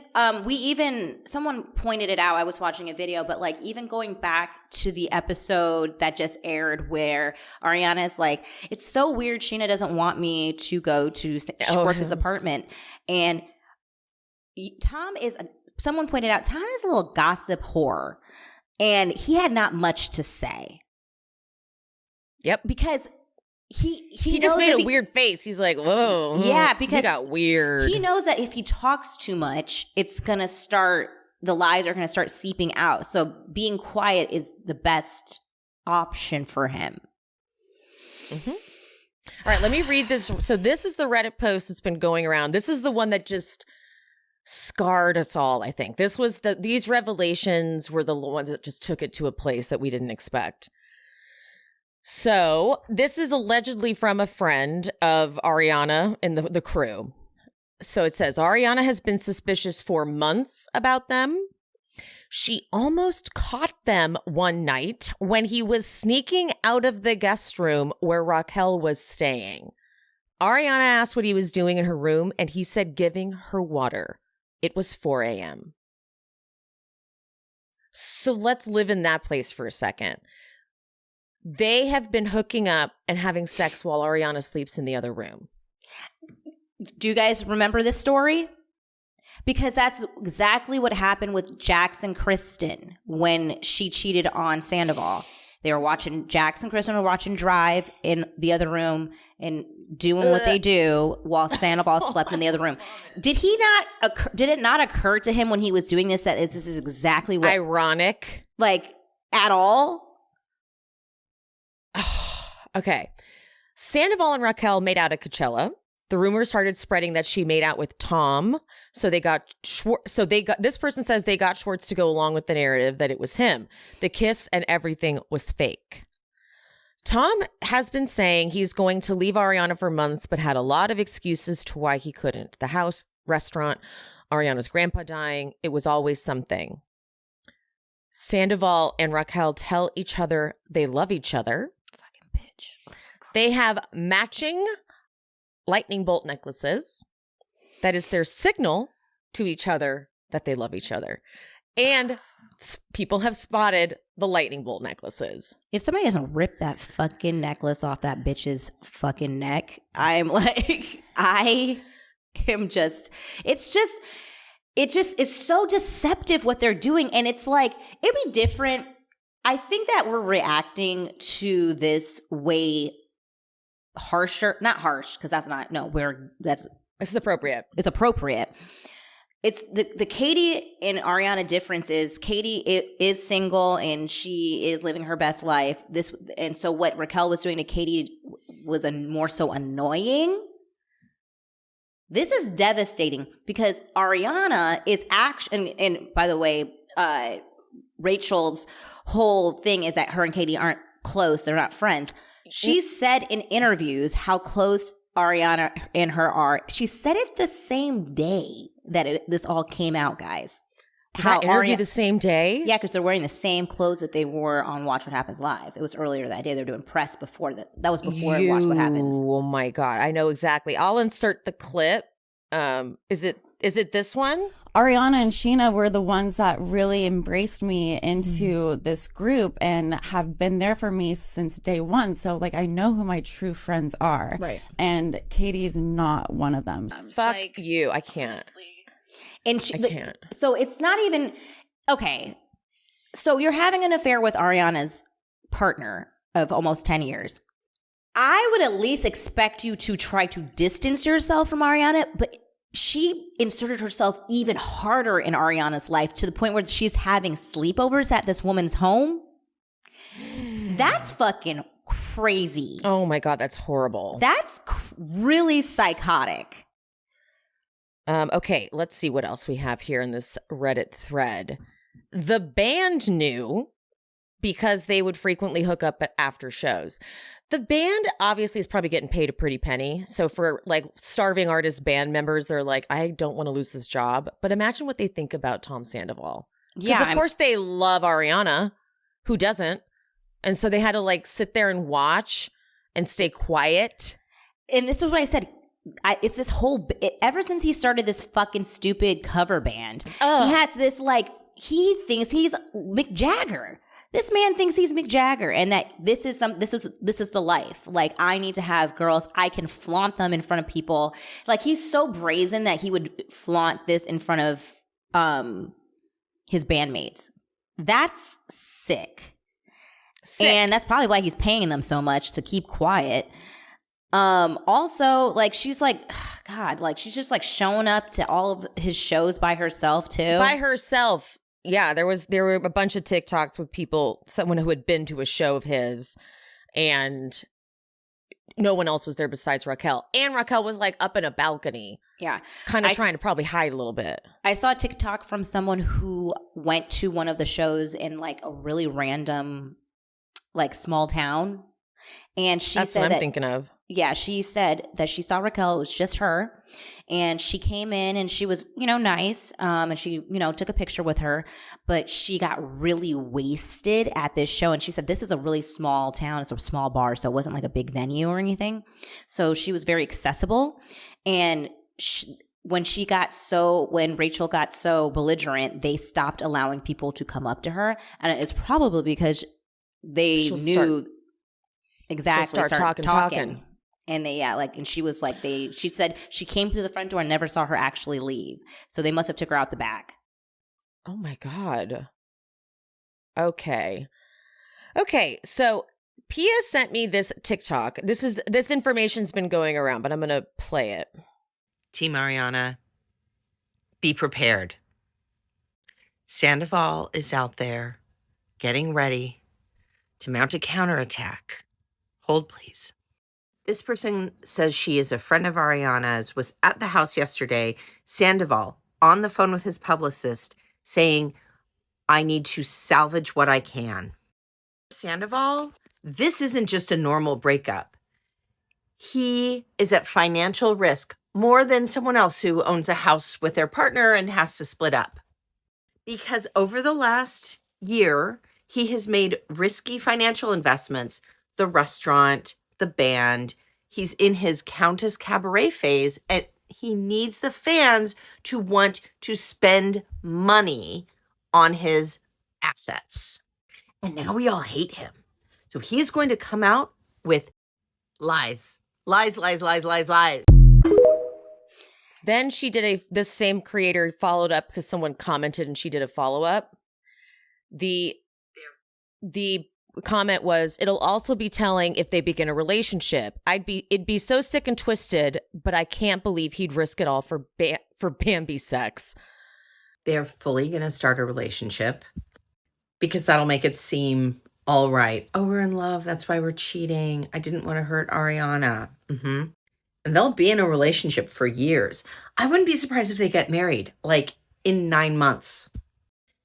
[SPEAKER 2] someone pointed it out. I was watching a video, but even going back to the episode that just aired where Ariana is like, it's so weird Sheena doesn't want me to go to Schwartz's apartment. And someone pointed out, Tom is a little gossip whore. And he had not much to say.
[SPEAKER 1] Yep.
[SPEAKER 2] Because he
[SPEAKER 1] just made a weird face. He's like, whoa.
[SPEAKER 2] Yeah, because
[SPEAKER 1] he got weird.
[SPEAKER 2] He knows that if he talks too much, the lies are going to start seeping out. So being quiet is the best option for him.
[SPEAKER 1] Mm-hmm. All right, let me read this. So this is the Reddit post that's been going around. This is the one that just scarred us all, I think. These revelations were the ones that just took it to a place that we didn't expect. So this is allegedly from a friend of Ariana and the crew. So it says, Ariana has been suspicious for months about them. She almost caught them one night when he was sneaking out of the guest room where Raquel was staying. Ariana asked what he was doing in her room, and he said giving her water. It was 4 a.m. So let's live in that place for a second. They have been hooking up and having sex while Ariana sleeps in the other room.
[SPEAKER 2] Do you guys remember this story? Because that's exactly what happened with Jax and Kristen when she cheated on Sandoval. They were watching, Jax and Kristen were watching Drive in the other room and doing what they do while Sandoval slept in the other room. Did it not occur to him when he was doing this that this is exactly what?
[SPEAKER 1] Ironic.
[SPEAKER 2] At all?
[SPEAKER 1] Okay. Sandoval and Raquel made out at Coachella. The rumors started spreading that she made out with Tom. So this person says they got Schwartz to go along with the narrative that it was him. The kiss and everything was fake. Tom has been saying he's going to leave Ariana for months, but had a lot of excuses to why he couldn't. The house, restaurant, Ariana's grandpa dying. It was always something. Sandoval and Raquel tell each other they love each other. Fucking bitch. They have matching lightning bolt necklaces. That is their signal to each other that they love each other. And people have spotted the lightning bolt necklaces.
[SPEAKER 2] If somebody doesn't rip that fucking necklace off that bitch's fucking neck, it's so deceptive what they're doing. And it's like, it'd be different. I think that we're reacting to this way harsher, not harsh, because that's not, no, it's
[SPEAKER 1] appropriate.
[SPEAKER 2] It's appropriate. it's the Katie and Ariana difference is Katie is single and she is living her best life. And so what Raquel was doing to Katie was more so annoying. This is devastating because Ariana is actually, and by the way, Rachel's whole thing is that her and Katie aren't close. They're not friends. She said in interviews how close Ariana and her are. She said it the same day that this all came out, guys.
[SPEAKER 1] How interview the same day?
[SPEAKER 2] Yeah, because they're wearing the same clothes that they wore on Watch What Happens Live. It was earlier that day. They were doing press before that. That was before Watch What Happens.
[SPEAKER 1] Oh my God. I know exactly. I'll insert the clip. Is it this one?
[SPEAKER 5] Ariana and Sheena were the ones that really embraced me into this group and have been there for me since day one. So like, I know who my true friends are.
[SPEAKER 1] Right.
[SPEAKER 5] And Katie's not one of them.
[SPEAKER 1] Fuck you. I can't.
[SPEAKER 5] Honestly.
[SPEAKER 2] And
[SPEAKER 1] I can't.
[SPEAKER 2] So it's not even, okay. So you're having an affair with Ariana's partner of almost 10 years. I would at least expect you to try to distance yourself from Ariana, but she inserted herself even harder in Ariana's life to the point where she's having sleepovers at this woman's home. That's fucking crazy.
[SPEAKER 1] Oh my God, that's horrible.
[SPEAKER 2] That's really psychotic.
[SPEAKER 1] Okay, let's see what else we have here in this Reddit thread. The band knew because they would frequently hook up at after shows. The band obviously is probably getting paid a pretty penny. So for like starving artist band members, they're like, I don't want to lose this job. But imagine what they think about Tom Sandoval. Because of course they love Ariana. Who doesn't? And so they had to like sit there and watch and stay quiet.
[SPEAKER 2] And this is what I said. It's this whole, ever since he started this fucking stupid cover band, he has this like, he thinks he's Mick Jagger. This man thinks he's Mick Jagger and that this is the life. Like, I need to have girls. I can flaunt them in front of people. Like, he's so brazen that he would flaunt this in front of his bandmates. That's sick. And that's probably why he's paying them so much to keep quiet. Also, like, she's like, God, like, she's just like showing up to all of his shows by herself too.
[SPEAKER 1] By herself. Yeah, there were a bunch of TikToks with people, someone who had been to a show of his, and no one else was there besides Raquel. And Raquel was like up in a balcony.
[SPEAKER 2] Yeah.
[SPEAKER 1] Kind of trying to probably hide a little bit.
[SPEAKER 2] I saw a TikTok from someone who went to one of the shows in like a really random, like, small town. And she
[SPEAKER 1] That's
[SPEAKER 2] said
[SPEAKER 1] what I'm thinking of.
[SPEAKER 2] Yeah, she said that she saw Raquel. It was just her. And she came in and she was, nice. And she, took a picture with her. But she got really wasted at this show. And she said, this is a really small town. It's a small bar. So it wasn't like a big venue or anything. So she was very accessible. And when Rachel got so belligerent, they stopped allowing people to come up to her. And it's probably because they knew exactly.
[SPEAKER 1] Start talking.
[SPEAKER 2] And and she was like, she said she came through the front door and never saw her actually leave. So they must have took her out the back.
[SPEAKER 1] Oh my God. Okay. So Pia sent me this TikTok. This information's been going around, but I'm going to play it.
[SPEAKER 6] Team Ariana, be prepared. Sandoval is out there getting ready to mount a counterattack. Hold, please. This person says she is a friend of Ariana's, was at the house yesterday. Sandoval on the phone with his publicist saying, I need to salvage what I can. Sandoval, this isn't just a normal breakup. He is at financial risk more than someone else who owns a house with their partner and has to split up. Because over the last year, he has made risky financial investments, the restaurant, the band. He's in his Countess Cabaret phase, and he needs the fans to want to spend money on his assets. And now we all hate him. So he's going to come out with lies. Lies.
[SPEAKER 1] Then she did this same creator followed up because someone commented and she did a follow-up. The comment was, it'll also be telling if they begin a relationship. It'd be so sick and twisted, but I can't believe he'd risk it all for for Bambi sex.
[SPEAKER 6] They're fully going to start a relationship because that'll make it seem all right. Oh, we're in love. That's why we're cheating. I didn't want to hurt Ariana. And they'll be in a relationship for years. I wouldn't be surprised if they get married, like in 9 months.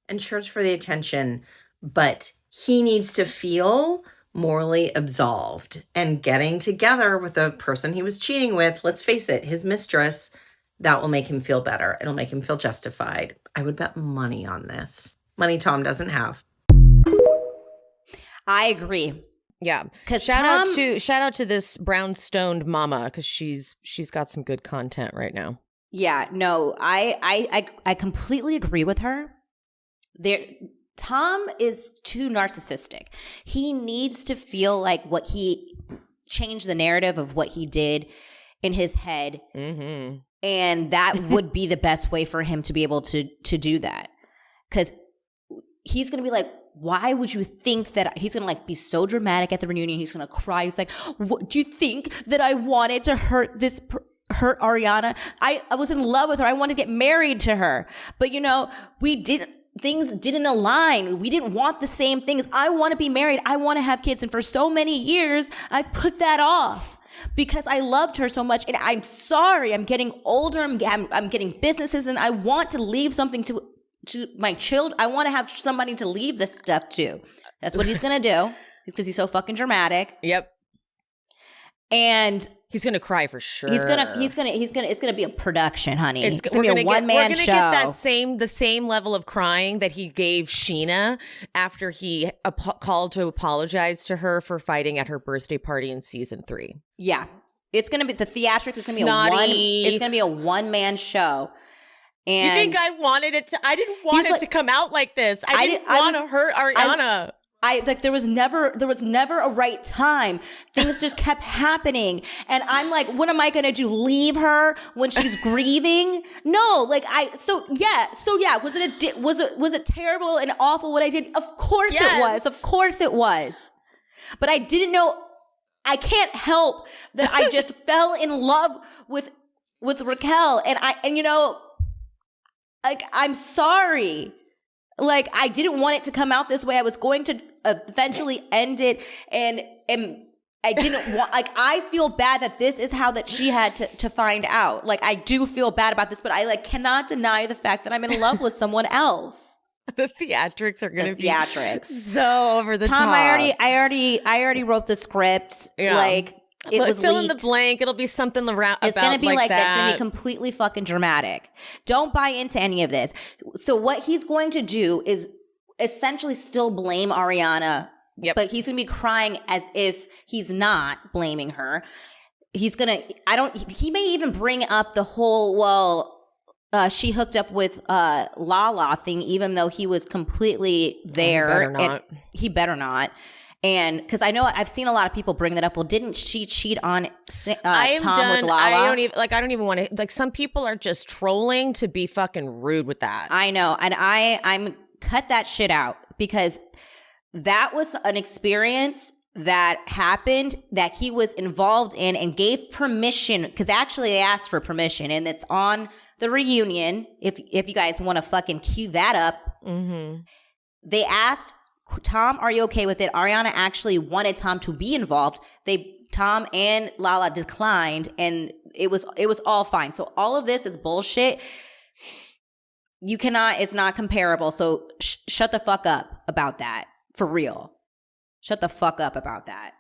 [SPEAKER 6] And sure, it's for the attention, but he needs to feel morally absolved. And getting together with the person he was cheating with, let's face it, his mistress, that will make him feel better. It'll make him feel justified. I would bet money on this. Money Tom doesn't have.
[SPEAKER 2] I agree.
[SPEAKER 1] Yeah.
[SPEAKER 2] Because
[SPEAKER 1] shout out to this brown-stoned mama, because she's got some good content right now.
[SPEAKER 2] Yeah, no, I completely agree with her. Tom is too narcissistic. He needs to feel like what he changed the narrative of what he did in his head. And that would be the best way for him to be able to do that. Because he's going to be like, why would you think that he's going to like be so dramatic at the reunion? He's going to cry. He's like, what, do you think that I wanted to hurt Ariana? I was in love with her. I wanted to get married to her. But things didn't align. We didn't want the same things. I want to be married. I want to have kids. And for so many years, I've put that off because I loved her so much. And I'm sorry. I'm getting older. I'm getting businesses, and I want to leave something to my children. I want to have somebody to leave this stuff to. That's what he's going to do because he's so fucking dramatic.
[SPEAKER 1] Yep.
[SPEAKER 2] And
[SPEAKER 1] he's going to cry for sure.
[SPEAKER 2] It's going to be a production, honey. It's going to be a one-man show.
[SPEAKER 1] We're going to get the same level of crying that he gave Sheena after he called to apologize to her for fighting at her birthday party in season 3.
[SPEAKER 2] Yeah. It's going to be the theatrics. It's going to be a one-man show. And
[SPEAKER 1] you think I wanted it to? I didn't want it to come out like this. I didn't want to hurt Ariana.
[SPEAKER 2] There was never a right time. Things just kept happening, and I'm like, what am I gonna do? Leave her when she's grieving? No, so yeah. Was it terrible and awful what I did? Of course it was. Of course it was. But I didn't know. I can't help that I just fell in love with Raquel, and you know. Like, I'm sorry. Like, I didn't want it to come out this way. I was going to eventually end it. And I didn't want, like, I feel bad that this is how that she had to find out. Like, I do feel bad about this, but I cannot deny the fact that I'm in love with someone else.
[SPEAKER 1] The theatrics are going to be so over the top.
[SPEAKER 2] I already wrote the script.
[SPEAKER 1] Yeah.
[SPEAKER 2] Like, it was
[SPEAKER 1] fill
[SPEAKER 2] leaked.
[SPEAKER 1] In the blank. It'll be something around.
[SPEAKER 2] It's going to be like that. It's going to be
[SPEAKER 1] completely.
[SPEAKER 2] completely fucking dramatic. Don't buy into any of this. So what he's going to do is essentially still blame Ariana.
[SPEAKER 1] Yep.
[SPEAKER 2] But he's going to be crying as if he's not blaming her. He's going to, he may even bring up the whole, she hooked up with Lala thing, even though he was completely there.
[SPEAKER 1] He better not.
[SPEAKER 2] He better not. And because I know I've seen a lot of people bring that up. Well, didn't she cheat on Tom with Lala?
[SPEAKER 1] I don't even want to. Like, some people are just trolling to be fucking rude with that.
[SPEAKER 2] I know, and I'm cut that shit out because that was an experience that happened that he was involved in and gave permission. Because actually, they asked for permission, and it's on the reunion. If you guys want to fucking cue that up, they asked. Tom, are you okay with it? Ariana actually wanted Tom to be involved. Tom and Lala declined, and it was all fine. So all of this is bullshit. It's not comparable. So shut the fuck up about that. For real. Shut the fuck up about that.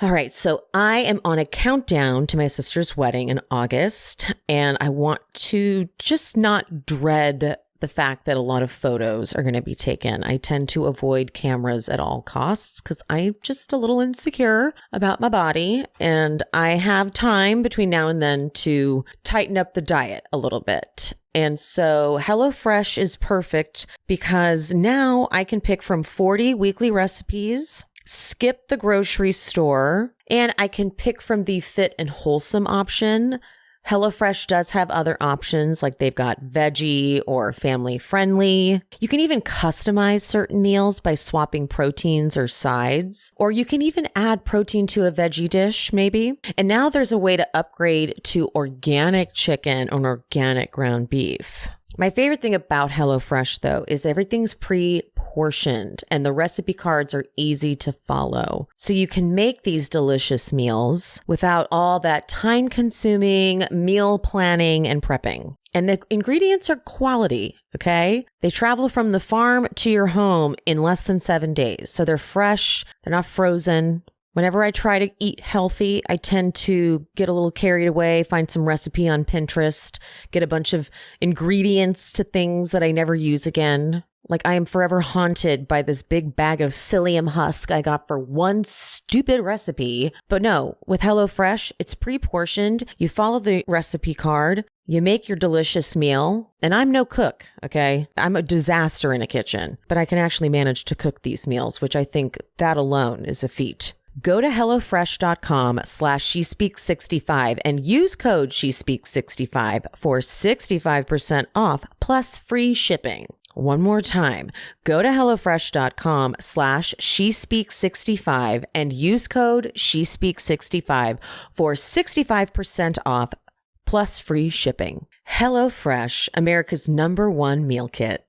[SPEAKER 1] All right, so I am on a countdown to my sister's wedding in August, and I want to just not dread the fact that a lot of photos are going to be taken. I tend to avoid cameras at all costs because I'm just a little insecure about my body, and I have time between now and then to tighten up the diet a little bit. And so HelloFresh is perfect because now I can pick from 40 weekly recipes, skip the grocery store, and I can pick from the fit and wholesome option. HelloFresh does have other options, like they've got veggie or family friendly. You can even customize certain meals by swapping proteins or sides, or you can even add protein to a veggie dish, maybe. And now there's a way to upgrade to organic chicken or organic ground beef. My favorite thing about HelloFresh, though, is everything's pre-portioned and the recipe cards are easy to follow. So you can make these delicious meals without all that time-consuming meal planning and prepping. And the ingredients are quality, okay? They travel from the farm to your home in less than 7 days. So they're fresh, they're not frozen. Whenever I try to eat healthy, I tend to get a little carried away, find some recipe on Pinterest, get a bunch of ingredients to things that I never use again. Like I am forever haunted by this big bag of psyllium husk I got for one stupid recipe. But no, with HelloFresh, it's pre-portioned. You follow the recipe card. You make your delicious meal, and I'm no cook, okay? I'm a disaster in a kitchen, but I can actually manage to cook these meals, which I think that alone is a feat. Go to HelloFresh.com/SheSpeaks65 and use code SheSpeaks65 for 65% off plus free shipping. One more time, go to HelloFresh.com/SheSpeaks65 and use code SheSpeaks65 for 65% off plus free shipping. HelloFresh, America's #1 meal kit.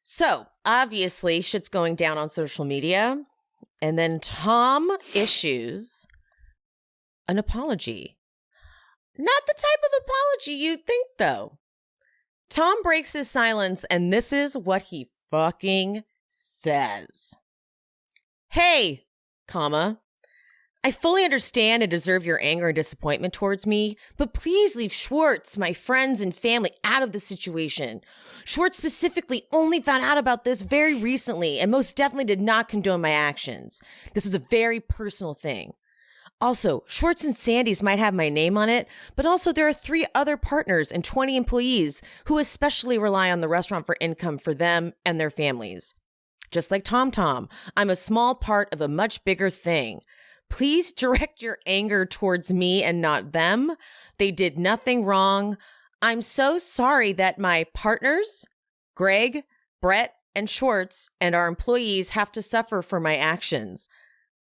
[SPEAKER 1] So, obviously, shit's going down on social media. And then Tom issues an apology. Not the type of apology you'd think, though. Tom breaks his silence, and this is what he fucking says. Hey, comma, I fully understand and deserve your anger and disappointment towards me, but please leave Schwartz, my friends and family out of the situation. Schwartz specifically only found out about this very recently and most definitely did not condone my actions. This was a very personal thing. Also, Schwartz and Sandy's might have my name on it, but also there are 3 other partners and 20 employees who especially rely on the restaurant for income for them and their families. Just like Tom, I'm a small part of a much bigger thing. Please direct your anger towards me and not them. They did nothing wrong. I'm so sorry that my partners, Greg, Brett, and Schwartz, and our employees have to suffer for my actions.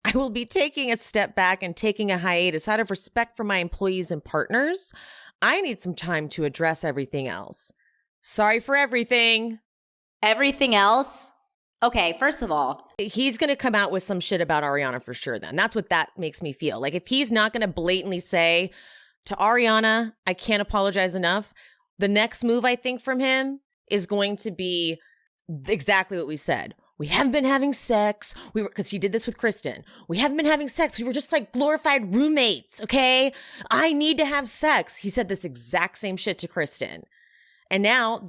[SPEAKER 1] I will be taking a step back and taking a hiatus out of respect for my employees and partners. I need some time to address everything else. Sorry for everything.
[SPEAKER 2] Everything else? Okay, first of all,
[SPEAKER 1] He's going to come out with some shit about Ariana for sure then. That's what that makes me feel. Like if he's not going to blatantly say to Ariana, I can't apologize enough, the next move I think from him is going to be exactly what we said. We haven't been having sex. Because he did this with Kristen. We haven't been having sex. We were just like glorified roommates, okay? I need to have sex. He said this exact same shit to Kristen. And now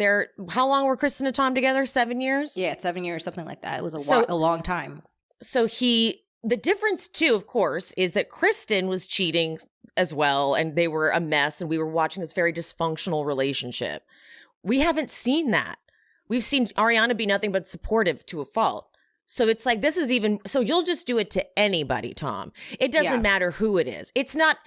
[SPEAKER 1] how long were Kristen and Tom together? 7 years?
[SPEAKER 2] yeah, 7 years, something like that. It was
[SPEAKER 1] So-
[SPEAKER 2] a long time.
[SPEAKER 1] So the difference too, of course, is that Kristen was cheating as well. And they were a mess. And we were watching this very dysfunctional relationship. We haven't seen that. We've seen Ariana be nothing but supportive to a fault. So it's like, so you'll just do it to anybody, Tom. It doesn't matter who it is. It's not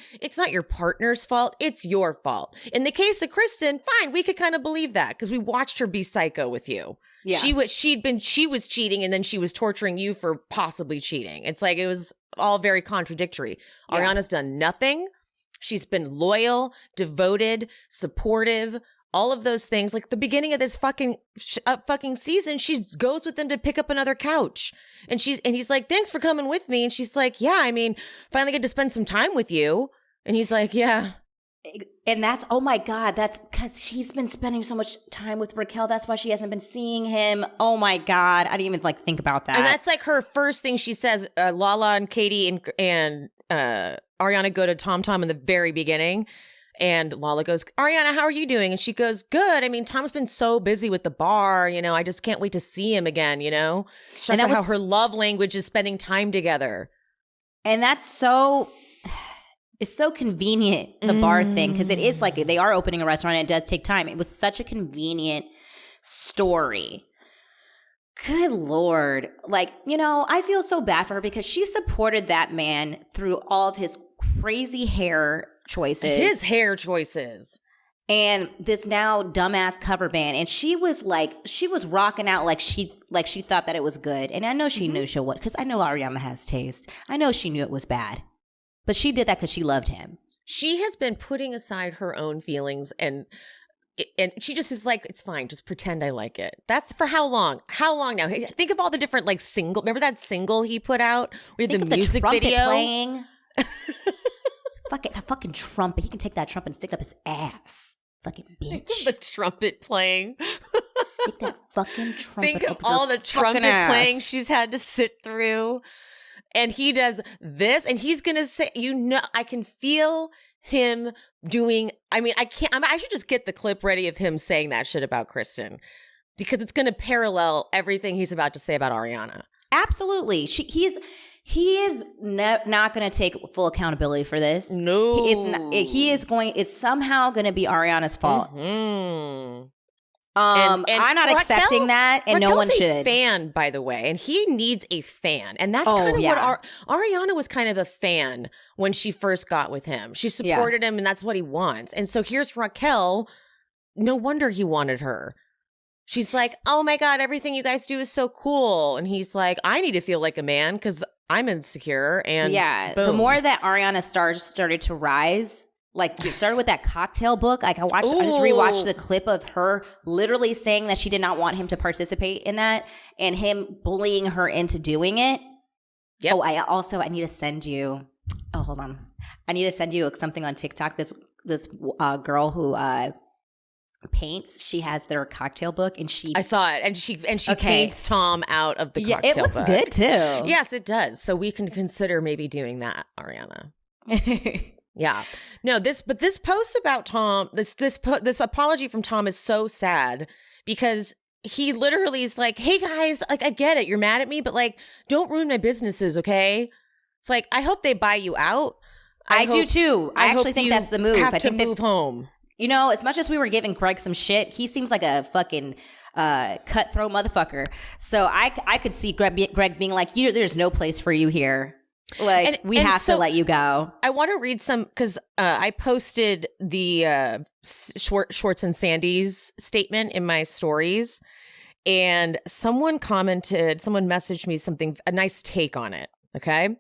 [SPEAKER 1] your partner's fault. It's your fault. In the case of Kristen, fine, we could kind of believe that because we watched her be psycho with you.
[SPEAKER 2] Yeah.
[SPEAKER 1] She was cheating and then she was torturing you for possibly cheating. It's like, it was all very contradictory.
[SPEAKER 2] Yeah.
[SPEAKER 1] Ariana's done nothing. She's been loyal, devoted, supportive, all of those things. Like the beginning of this fucking season, she goes with them to pick up another couch. And he's like, thanks for coming with me. And she's like, yeah, I mean, finally get to spend some time with you. And he's like, yeah.
[SPEAKER 2] And that's, oh my God, that's because she's been spending so much time with Raquel. That's why she hasn't been seeing him. Oh my God. I didn't even think about that.
[SPEAKER 1] And that's like her first thing she says. Lala and Katie and Ariana go to Tom in the very beginning. And Lala goes, Ariana, how are you doing? And she goes, good. I mean, Tom's been so busy with the bar, I just can't wait to see him again, She talks about how her love language is spending time together.
[SPEAKER 2] And it's so convenient, the bar thing, because it is like they are opening a restaurant and it does take time. It was such a convenient story. Good Lord. Like, I feel so bad for her because she supported that man through all of his crazy hair choices.
[SPEAKER 1] His hair choices.
[SPEAKER 2] And this now dumbass cover band. And she was rocking out like she thought that it was good. And I know she knew she would, because I know Ariana has taste. I know she knew it was bad. But she did that because she loved him.
[SPEAKER 1] She has been putting aside her own feelings and she just is like, it's fine, just pretend I like it. That's for how long? How long now? Think of all the different like single. Remember that single he put out with the music video
[SPEAKER 2] playing? That fucking trumpet. He can take that trumpet and stick it up his ass. Fucking bitch.
[SPEAKER 1] The trumpet playing.
[SPEAKER 2] Stick that fucking trumpet.
[SPEAKER 1] Think of all the trumpet playing she's had to sit through. And he does this, and he's gonna say, I can feel him doing. I mean, I should just get the clip ready of him saying that shit about Kristen, because it's gonna parallel everything he's about to say about Ariana.
[SPEAKER 2] Absolutely, he is not going to take full accountability for this.
[SPEAKER 1] No,
[SPEAKER 2] It's somehow going to be Ariana's fault.
[SPEAKER 1] Mm-hmm.
[SPEAKER 2] I'm not accepting that, and
[SPEAKER 1] Raquel's
[SPEAKER 2] no one should.
[SPEAKER 1] A fan, by the way, and he needs a fan, and that's kind of what Ariana was kind of a fan when she first got with him. She supported him, and that's what he wants. And so here's Raquel. No wonder he wanted her. She's like, "Oh my God, everything you guys do is so cool," and he's like, "I need to feel like a man because I'm insecure." And boom.
[SPEAKER 2] The more that Ariana started to rise. Like, it started with that cocktail book. Like, I just rewatched the clip of her literally saying that she did not want him to participate in that, and him bullying her into doing it. Yep. Oh, I need to send you. Oh, hold on. I need to send you something on TikTok. This girl who paints. She has their cocktail book, and I
[SPEAKER 1] saw it, and she paints Tom out of the cocktail book.
[SPEAKER 2] It looks good too.
[SPEAKER 1] Yes, it does. So we can consider maybe doing that, Ariana. Yeah. No, this post about Tom, this apology from Tom is so sad, because he literally is like, "Hey guys, like, I get it. You're mad at me, but like, don't ruin my businesses, okay?" It's like, I hope they buy you out.
[SPEAKER 2] I do too. I actually think that's the move.
[SPEAKER 1] I think move home.
[SPEAKER 2] You know, as much as we were giving Greg some shit, he seems like a fucking cutthroat motherfucker. So I could see Greg being like, "There's no place for you here. Like, we have to let you go."
[SPEAKER 1] I want to read some, because I posted the Schwartz and Sandy's statement in my stories, and someone messaged me a nice take on it. Okay.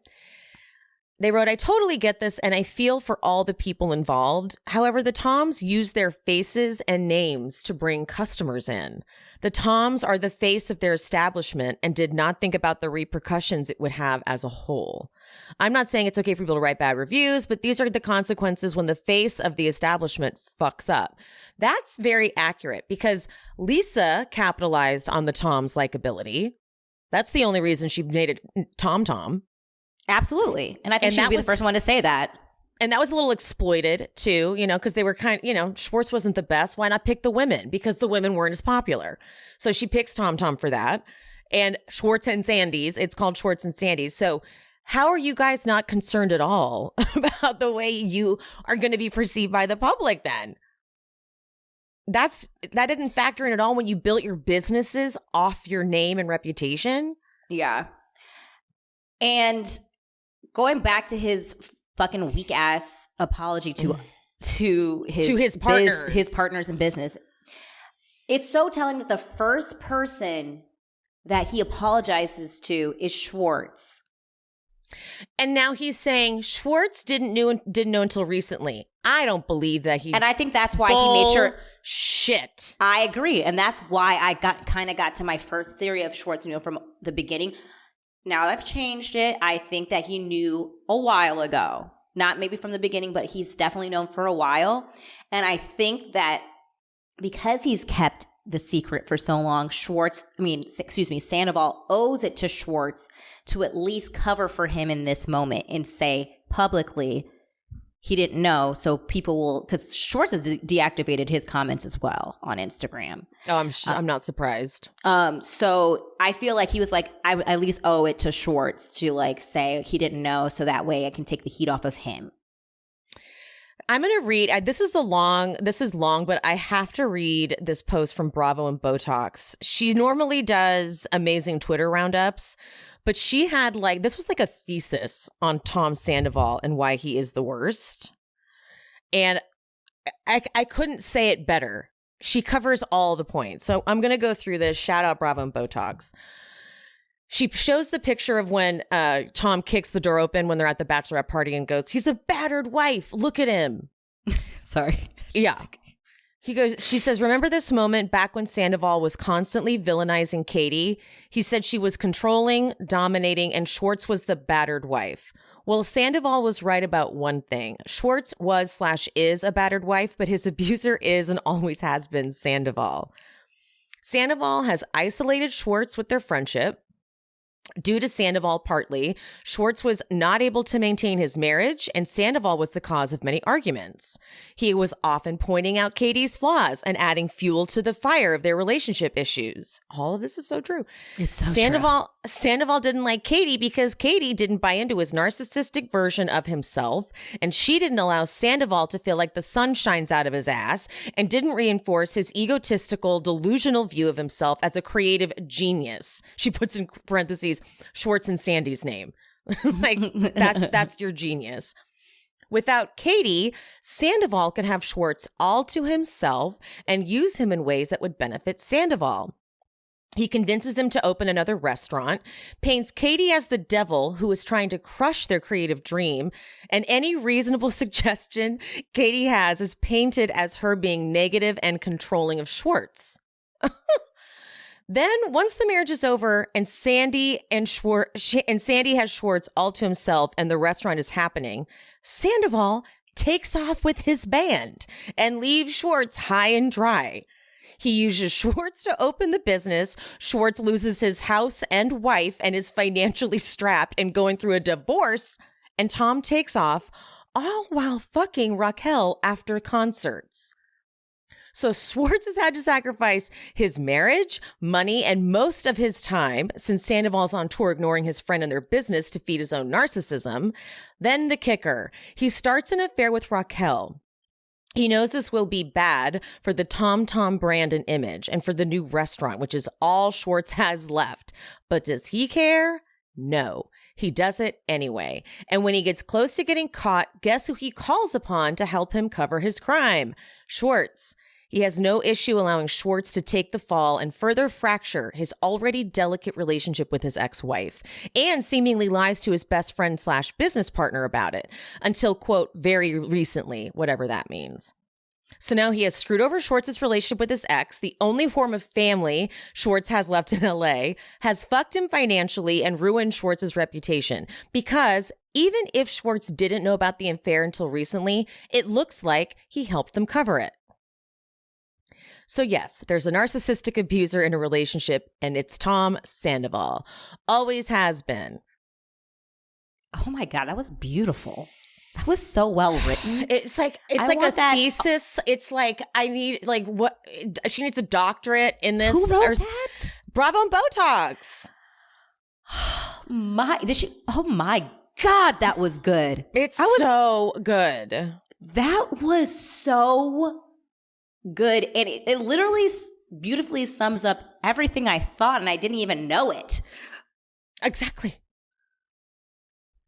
[SPEAKER 1] They wrote, "I totally get this, and I feel for all the people involved. However, the Toms use their faces and names to bring customers in. The Toms are the face of their establishment and did not think about the repercussions it would have as a whole. I'm not saying it's okay for people to write bad reviews, but these are the consequences when the face of the establishment fucks up." That's very accurate, because Lisa capitalized on the Tom's likability. That's the only reason she made it Tom.
[SPEAKER 2] Absolutely. And I think she would be the first one to say that.
[SPEAKER 1] And that was a little exploited too, because they were Schwartz wasn't the best. Why not pick the women? Because the women weren't as popular. So she picks Tom for that. And Schwartz and Sandy's, it's called Schwartz and Sandy's. So how are you guys not concerned at all about the way you are going to be perceived by the public then? That didn't factor in at all when you built your businesses off your name and reputation.
[SPEAKER 2] Yeah. And going back to his fucking weak ass apology to his partners, his partners in business, it's so telling that the first person that he apologizes to is Schwartz.
[SPEAKER 1] And now he's saying Schwartz didn't know until recently. I don't believe that he.
[SPEAKER 2] And I think that's why he made sure.
[SPEAKER 1] Shit.
[SPEAKER 2] I agree, and that's why I got to my first theory of Schwartz, from the beginning. Now I've changed it. I think that he knew a while ago. Not maybe from the beginning, but he's definitely known for a while. And I think that because he's kept the secret for so long, Sandoval owes it to Schwartz to at least cover for him in this moment and say publicly he didn't know, so people will, because Schwartz has deactivated his comments as well on Instagram.
[SPEAKER 1] Oh, I'm not surprised.
[SPEAKER 2] So I feel like he was like, I at least owe it to Schwartz to like say he didn't know, so that way I can take the heat off of him.
[SPEAKER 1] I'm going to read, this is long, but I have to read this post from Bravo and Botox. She normally does amazing Twitter roundups, but she had like, this was like a thesis on Tom Sandoval and why he is the worst. And I couldn't say it better. She covers all the points. So I'm going to go through this. Shout out Bravo and Botox. She shows the picture of when Tom kicks the door open when they're at the bachelorette party and goes, he's a battered wife. Look at him.
[SPEAKER 2] Sorry.
[SPEAKER 1] Yeah. She says, remember this moment back when Sandoval was constantly villainizing Katie? He said she was controlling, dominating, and Schwartz was the battered wife. Well, Sandoval was right about one thing. Schwartz was/is a battered wife, but his abuser is and always has been Sandoval. Sandoval has isolated Schwartz with their friendship. Due to Sandoval partly, Schwartz was not able to maintain his marriage, and Sandoval was the cause of many arguments. He was often pointing out Katie's flaws and adding fuel to the fire of their relationship issues. All of this is so true.
[SPEAKER 2] It's so
[SPEAKER 1] Sandoval didn't like Katie because Katie didn't buy into his narcissistic version of himself, and she didn't allow Sandoval to feel like the sun shines out of his ass, and didn't reinforce his egotistical, delusional view of himself as a creative genius. She puts in parentheses Schwartz and Sandy's name. Like, that's your genius. Without Katie, Sandoval could have Schwartz all to himself and use him in ways that would benefit Sandoval. He convinces him to open another restaurant, paints Katie as the devil who is trying to crush their creative dream, and any reasonable suggestion Katie has is painted as her being negative and controlling of Schwartz. Then, once the marriage is over and Sandy has Schwartz all to himself and the restaurant is happening, Sandoval takes off with his band and leaves Schwartz high and dry. He uses Schwartz to open the business. Schwartz loses his house and wife and is financially strapped and going through a divorce. And Tom takes off, all while fucking Raquel after concerts. So Schwartz has had to sacrifice his marriage, money, and most of his time since Sandoval's on tour ignoring his friend and their business to feed his own narcissism. Then the kicker. He starts an affair with Raquel. He knows this will be bad for the Tom brand and image and for the new restaurant, which is all Schwartz has left. But does he care? No. He does it anyway. And when he gets close to getting caught, guess who he calls upon to help him cover his crime? Schwartz. He has no issue allowing Schwartz to take the fall and further fracture his already delicate relationship with his ex-wife, and seemingly lies to his best friend/business partner about it until, quote, very recently, whatever that means. So now he has screwed over Schwartz's relationship with his ex, the only form of family Schwartz has left in LA, has fucked him financially and ruined Schwartz's reputation. Because even if Schwartz didn't know about the affair until recently, it looks like he helped them cover it. So yes, there's a narcissistic abuser in a relationship, and it's Tom Sandoval. Always has been.
[SPEAKER 2] Oh my God, that was beautiful. That was so well written.
[SPEAKER 1] It's like a thesis. It's like I need what she needs a doctorate in this.
[SPEAKER 2] Who wrote that?
[SPEAKER 1] Bravo and Botox.
[SPEAKER 2] Oh my God, that was good.
[SPEAKER 1] So good.
[SPEAKER 2] That was so good. And it literally beautifully sums up everything I thought, and I didn't even know it.
[SPEAKER 1] Exactly.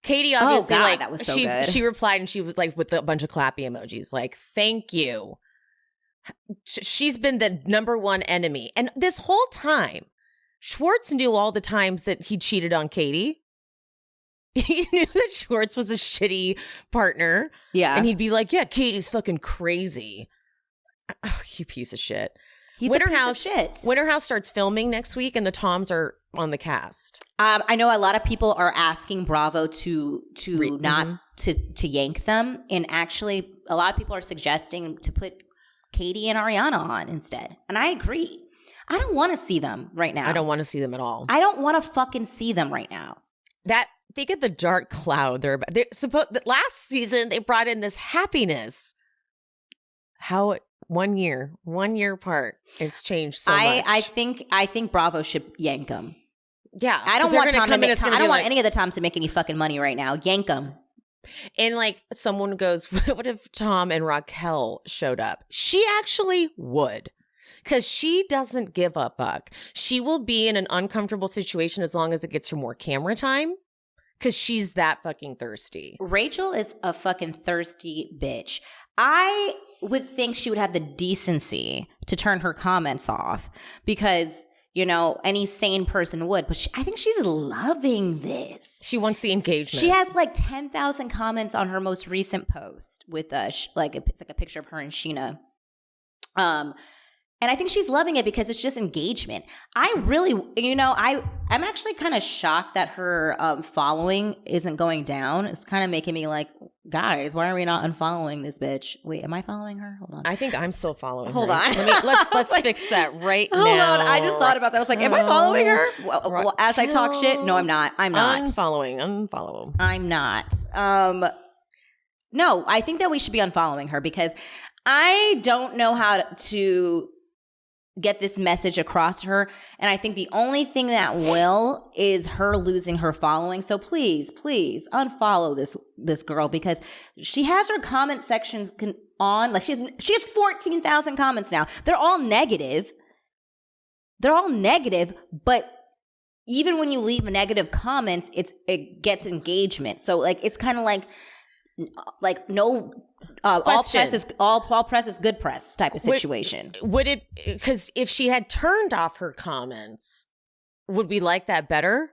[SPEAKER 1] Katie obviously
[SPEAKER 2] that was so good.
[SPEAKER 1] She replied and she was like with a bunch of clappy emojis like, thank you. She's been the number one enemy. And this whole time, Schwartz knew all the times that he cheated on Katie. He knew that Schwartz was a shitty partner.
[SPEAKER 2] Yeah.
[SPEAKER 1] And he'd be like, yeah, Katie's fucking crazy. Oh, you piece of shit.
[SPEAKER 2] He's a piece of shit.
[SPEAKER 1] Winter House starts filming next week and the Toms are on the cast.
[SPEAKER 2] I know a lot of people are asking Bravo to yank them. And actually, a lot of people are suggesting to put Katie and Ariana on instead. And I agree. I don't want to see them right now.
[SPEAKER 1] I don't want to see them at all.
[SPEAKER 2] I don't want to fucking see them right now.
[SPEAKER 1] Think of the dark cloud last season they brought in this happiness. How 1 year apart, it's changed so much.
[SPEAKER 2] I think Bravo should yank them.
[SPEAKER 1] Yeah,
[SPEAKER 2] I don't want Tom to make. I don't want any of the Toms to make any fucking money right now. Yank them.
[SPEAKER 1] And like someone goes, what if Tom and Raquel showed up? She actually would. Because she doesn't give a fuck. She will be in an uncomfortable situation as long as it gets her more camera time. Because she's that fucking thirsty.
[SPEAKER 2] Rachel is a fucking thirsty bitch. I would think she would have the decency to turn her comments off because, you know, any sane person would. But I think she's loving this.
[SPEAKER 1] She wants the engagement.
[SPEAKER 2] She has like 10,000 comments on her most recent post with it's like a picture of her and Sheena. And I think she's loving it because it's just engagement. I really, you know, I'm actually kind of shocked that her following isn't going down. It's kind of making me like, guys, why are we not unfollowing this bitch? Wait, am I following her? Hold on.
[SPEAKER 1] I think I'm still following
[SPEAKER 2] Hold
[SPEAKER 1] her.
[SPEAKER 2] on.
[SPEAKER 1] Let's fix that right now.
[SPEAKER 2] Hold on. I just thought about that. I was like, am I following her? Well, as I talk shit, no, I'm not. I'm not.
[SPEAKER 1] Unfollow.
[SPEAKER 2] I'm not. No, I think that we should be unfollowing her because I don't know how to get this message across to her. And I think the only thing that will is her losing her following. So please unfollow this girl because she has her comment sections on. Like she has 14,000 comments now. They're all negative. But even when you leave negative comments, it gets engagement. So like it's kind of like no all press is good press type of situation.
[SPEAKER 1] Would it, because if she had turned off her comments, would we like that better?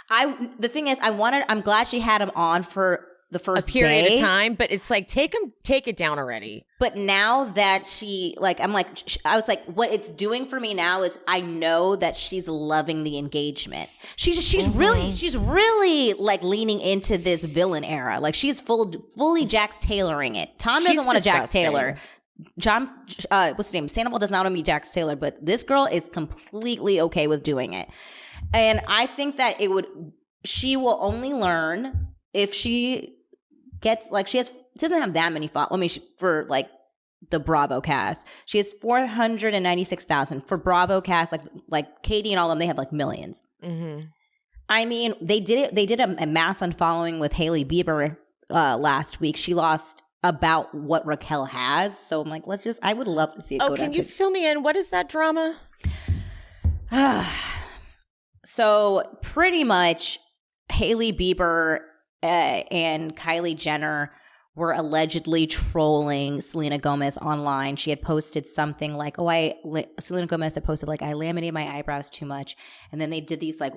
[SPEAKER 2] The thing is, I'm glad she had him on for the first
[SPEAKER 1] period of time, but it's like take it down already.
[SPEAKER 2] But now that I was like, what it's doing for me now is I know that she's loving the engagement. She's really like leaning into this villain era. Like she's fully Jax Tayloring it. Tom doesn't want to Jax Taylor. John, what's his name? Sandoval does not want to be Jax Taylor, but this girl is completely okay with doing it. And I think that she will only learn if she gets like she doesn't have that many followers. For like the Bravo cast, she has 496,000 for Bravo cast. Like Katie and all of them, they have like millions. Mm-hmm. I mean, they did a mass unfollowing with Hailey Bieber last week. She lost about what Raquel has. So I'm like, I would love to see it go down.
[SPEAKER 1] Can you fill me in? What is that drama?
[SPEAKER 2] So pretty much Hailey Bieber and Kylie Jenner were allegedly trolling Selena Gomez online. She had posted something like, Selena Gomez had posted like, I laminated my eyebrows too much. And then they did these like,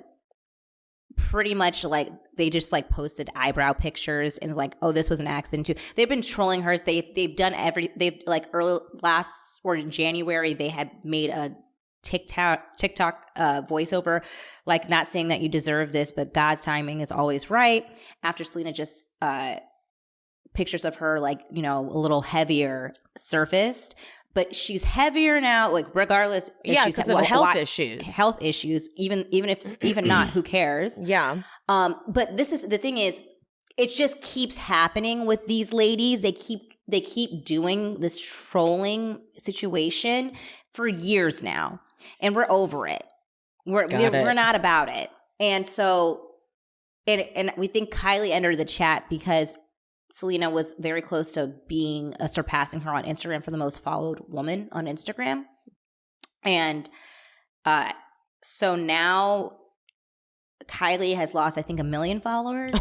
[SPEAKER 2] pretty much like, they just like posted eyebrow pictures and was like, oh, this was an accident too. They've been trolling her. They've like in January, they had made a TikTok voiceover, like not saying that you deserve this, but God's timing is always right. After Selena just pictures of her like, you know, a little heavier surfaced, but she's heavier now, like regardless.
[SPEAKER 1] Yeah, because of health issues. Even not, who cares?
[SPEAKER 2] Yeah. But the thing is, it just keeps happening with these ladies. They keep doing this trolling situation for years now. And we're over it. We're not about it. And so, and we think Kylie entered the chat because Selena was very close to being surpassing her on Instagram for the most followed woman on Instagram. And so now Kylie has lost, I think, 1 million followers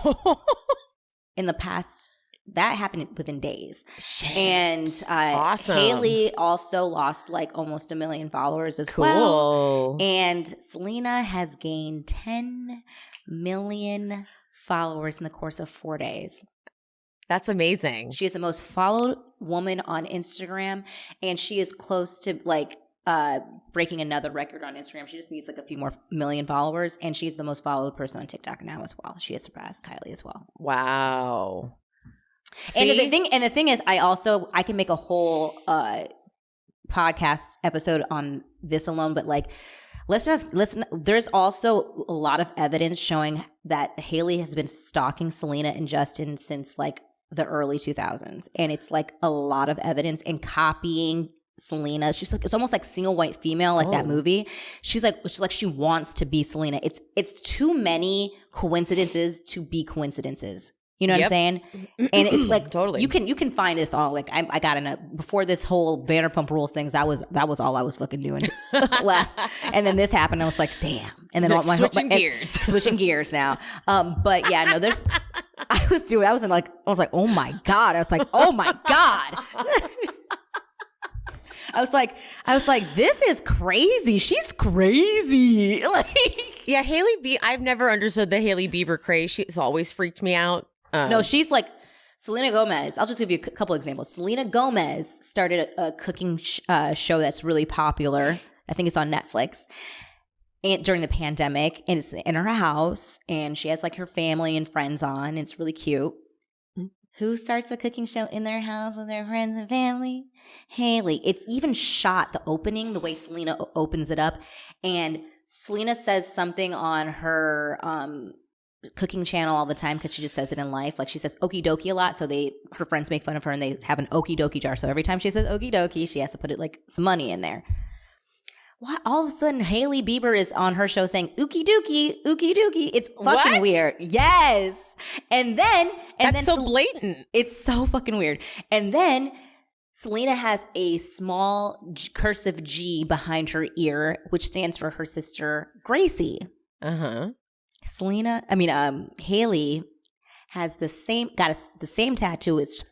[SPEAKER 2] in the past. That happened within days. Shit. And awesome. Hailey also lost like almost 1 million followers as well. And Selena has gained 10 million followers in the course of 4 days.
[SPEAKER 1] That's amazing.
[SPEAKER 2] She is the most followed woman on Instagram, and she is close to like breaking another record on Instagram. She just needs like a few more million followers, and she's the most followed person on TikTok now as well. She has surpassed Kylie as well.
[SPEAKER 1] Wow.
[SPEAKER 2] See? And the thing is, I can make a whole podcast episode on this alone, but like, let's just listen. There's also a lot of evidence showing that Hailey has been stalking Selena and Justin since like the early 2000s, and it's like a lot of evidence and copying Selena. She's like, it's almost like Single White Female, like that movie. She's like she wants to be Selena. It's too many coincidences to be coincidences. You know what I'm saying? And it's like
[SPEAKER 1] Totally.
[SPEAKER 2] you can find this all. Like I got in before this whole Vanderpump Rules things. That was all I was fucking doing last. And then this happened. I was like, damn. And then
[SPEAKER 1] You're like, switching gears
[SPEAKER 2] now. But yeah, no, there's. I was like, oh my god. I was like, oh my god. I was like, this is crazy. She's crazy. Like,
[SPEAKER 1] yeah, I've never understood the Hailey Bieber craze. She's always freaked me out.
[SPEAKER 2] No, she's like Selena Gomez. I'll just give you a couple examples. Selena Gomez started a cooking show that's really popular. I think it's on Netflix. And during the pandemic, and it's in her house, and she has like her family and friends on. And it's really cute. Who starts a cooking show in their house with their friends and family? Hailey. It's even shot, the opening, the way Selena opens it up. And Selena says something on her cooking channel all the time because she just says it in life. Like she says okie dokie a lot. So her friends make fun of her and they have an okie dokie jar. So every time she says okie dokie, she has to put like some money in there. Why all of a sudden Hailey Bieber is on her show saying ookie dookie, ookie dookie? It's fucking weird. Yes. And then
[SPEAKER 1] that's so blatant.
[SPEAKER 2] It's so fucking weird. And then Selena has a small cursive G behind her ear, which stands for her sister Gracie. Hailey has the same tattoo as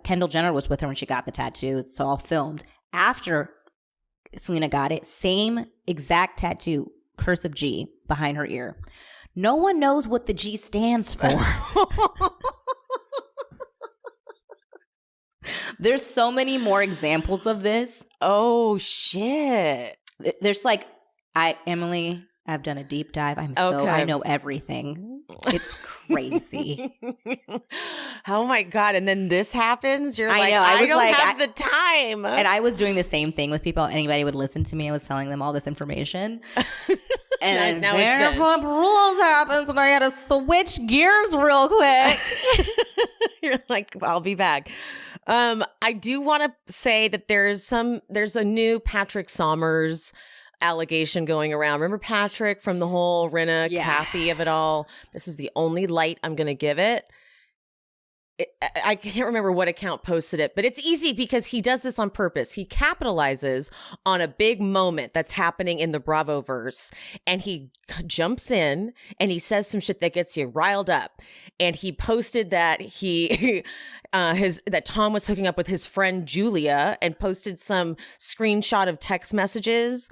[SPEAKER 2] Kendall Jenner was with her when she got the tattoo. It's all filmed after Selena got it. Same exact tattoo, cursive G behind her ear. No one knows what the G stands for. There's so many more examples of this.
[SPEAKER 1] Oh shit.
[SPEAKER 2] There's like, Emily, I've done a deep dive. I know everything. It's crazy.
[SPEAKER 1] Oh my god! And then this happens. You're like,
[SPEAKER 2] I
[SPEAKER 1] don't have the time.
[SPEAKER 2] And I was doing the same thing with people. Anybody would listen to me. I was telling them all this information. And now Vanderpump Rules happens, and I had to switch gears real quick.
[SPEAKER 1] You're like, I'll be back. I do want to say that there's a new Patrick Sommers allegation going around. Remember Patrick from the whole Rinna, Kathy of it all? This is the only light I'm going to give it. I can't remember what account posted it, but it's easy because he does this on purpose. He capitalizes on a big moment that's happening in the Bravoverse, and he jumps in and he says some shit that gets you riled up. And he posted that that Tom was hooking up with his friend Julia, and posted some screenshot of text messages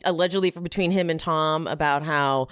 [SPEAKER 1] allegedly between him and Tom about how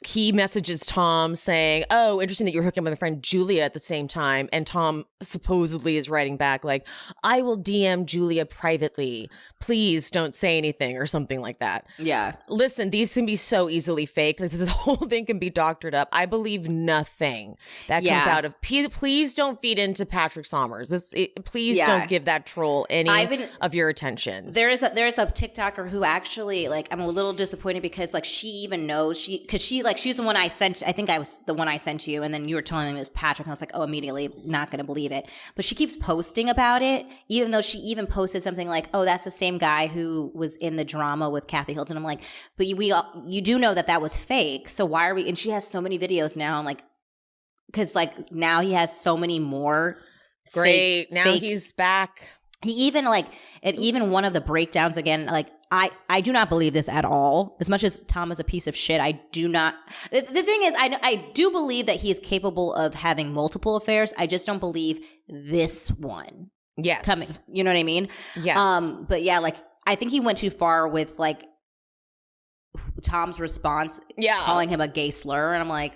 [SPEAKER 1] he messages Tom saying, oh, interesting that you're hooking up with my friend Julia at the same time. And Tom supposedly is writing back like, I will DM Julia privately. Please don't say anything, or something like that.
[SPEAKER 2] Yeah. Listen,
[SPEAKER 1] these can be so easily fake. Like, this whole thing can be doctored up. I believe nothing that comes out of. Please don't feed into Patrick Sommers. Please don't give that troll any of your attention.
[SPEAKER 2] There's a TikToker who actually, like, I'm a little disappointed because, like, she even knows she's the one I sent. I think I was the one I sent you, and then you were telling me it was Patrick. And I was like, oh, immediately not going to believe it. But she keeps posting about it, even though she even posted something like, oh, that's the same guy who was in the drama with Kathy Hilton. I'm like, but you do know that was fake. So why are we? And she has so many videos now. I'm like, because like now he has so many more.
[SPEAKER 1] Great. Now he's back.
[SPEAKER 2] He even even one of the breakdowns again, like I do not believe this at all. As much as Tom is a piece of shit, I do not. The thing is, I do believe that he is capable of having multiple affairs. I just don't believe this one.
[SPEAKER 1] Yes.
[SPEAKER 2] Coming. You know what I mean?
[SPEAKER 1] Yes.
[SPEAKER 2] But yeah, like I think he went too far with like Tom's response, calling him a gay slur, and I'm like,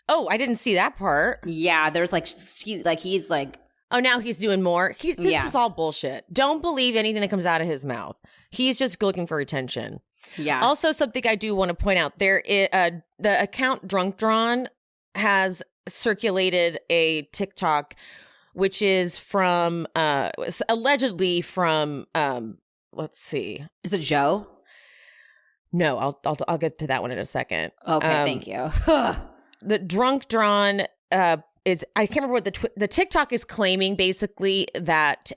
[SPEAKER 1] oh, I didn't see that part.
[SPEAKER 2] Yeah, there's he's like.
[SPEAKER 1] Oh, now he's doing more. This is all bullshit. Don't believe anything that comes out of his mouth. He's just looking for attention.
[SPEAKER 2] Yeah.
[SPEAKER 1] Also, something I do want to point out, the account Drunk Drawn has circulated a TikTok, which is from allegedly from let's see,
[SPEAKER 2] is it Joe?
[SPEAKER 1] No, I'll get to that one in a second.
[SPEAKER 2] Okay, thank you.
[SPEAKER 1] The Drunk Drawn I can't remember what the TikTok is claiming, basically that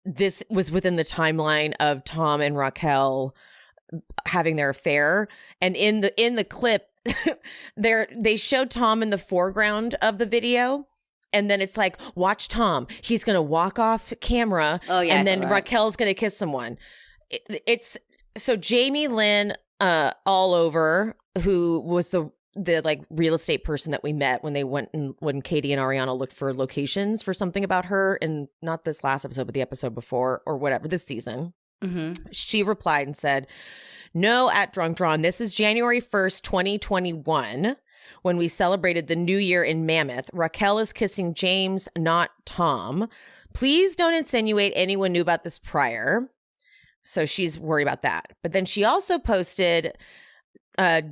[SPEAKER 1] this was within the timeline of Tom and Raquel having their affair. And in the clip, they showed Tom in the foreground of the video. And then it's like, watch Tom. He's going to walk off camera.
[SPEAKER 2] Oh, yeah,
[SPEAKER 1] and then
[SPEAKER 2] right.
[SPEAKER 1] Raquel's going to kiss someone. It's so Jamie Lynn all over, who was the like real estate person that we met when they went and when Katie and Ariana looked for locations for something about her, and not this last episode, but the episode before or whatever, this season. Mm-hmm. She replied and said, "No, at Drunk Drawn, this is January 1st, 2021. When we celebrated the new year in Mammoth, Raquel is kissing James, not Tom. Please don't insinuate anyone knew about this prior." So she's worried about that. But then she also posted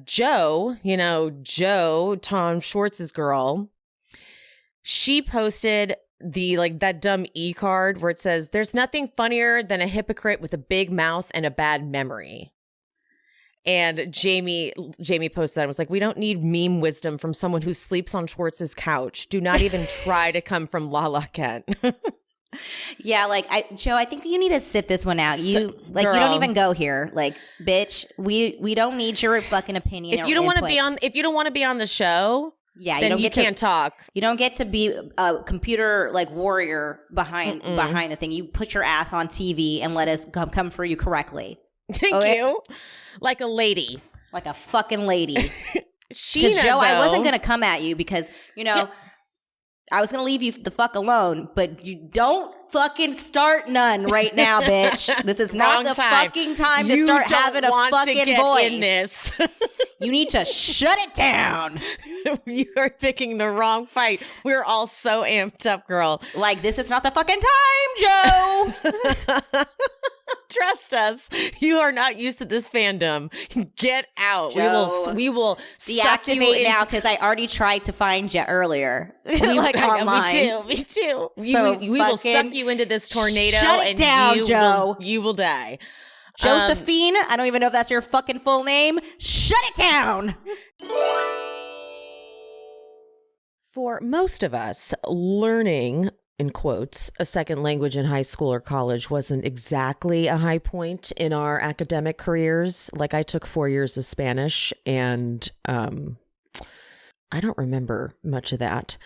[SPEAKER 1] Joe, Tom Schwartz's girl. She posted that dumb e-card where it says, "There's nothing funnier than a hypocrite with a big mouth and a bad memory." And Jamie posted that and was like, "We don't need meme wisdom from someone who sleeps on Schwartz's couch. Do not even try to come from Lala Kent."
[SPEAKER 2] Yeah, Joe, I think you need to sit this one out. You
[SPEAKER 1] girl.
[SPEAKER 2] You don't even go here. Bitch, we don't need your fucking opinion.
[SPEAKER 1] If you don't want to be on the show,
[SPEAKER 2] yeah,
[SPEAKER 1] then you can't talk.
[SPEAKER 2] You don't get to be a computer warrior behind the thing. You put your ass on TV and let us come for you correctly.
[SPEAKER 1] Thank you. Like a lady.
[SPEAKER 2] Like a fucking lady.
[SPEAKER 1] Sheena,
[SPEAKER 2] Joe, I wasn't going to come at you because, I was going to leave you the fuck alone, but you don't fucking start none right now, bitch. This is not the fucking time to start having a fucking voice.
[SPEAKER 1] In this.
[SPEAKER 2] You need to shut it down.
[SPEAKER 1] You are picking the wrong fight. We're all so amped up, girl.
[SPEAKER 2] This is not the fucking time, Joe.
[SPEAKER 1] Trust us. You are not used to this fandom. Get out.
[SPEAKER 2] Joe,
[SPEAKER 1] we will
[SPEAKER 2] deactivate now because I already tried to find you earlier. Online.
[SPEAKER 1] Me too. We will suck you into this tornado.
[SPEAKER 2] Shut it down, Joe.
[SPEAKER 1] You will die.
[SPEAKER 2] Josephine, I don't even know if that's your fucking full name. Shut it down.
[SPEAKER 1] For most of us, learning, in quotes, a second language in high school or college wasn't exactly a high point in our academic careers. I took 4 years of Spanish, and I don't remember much of that.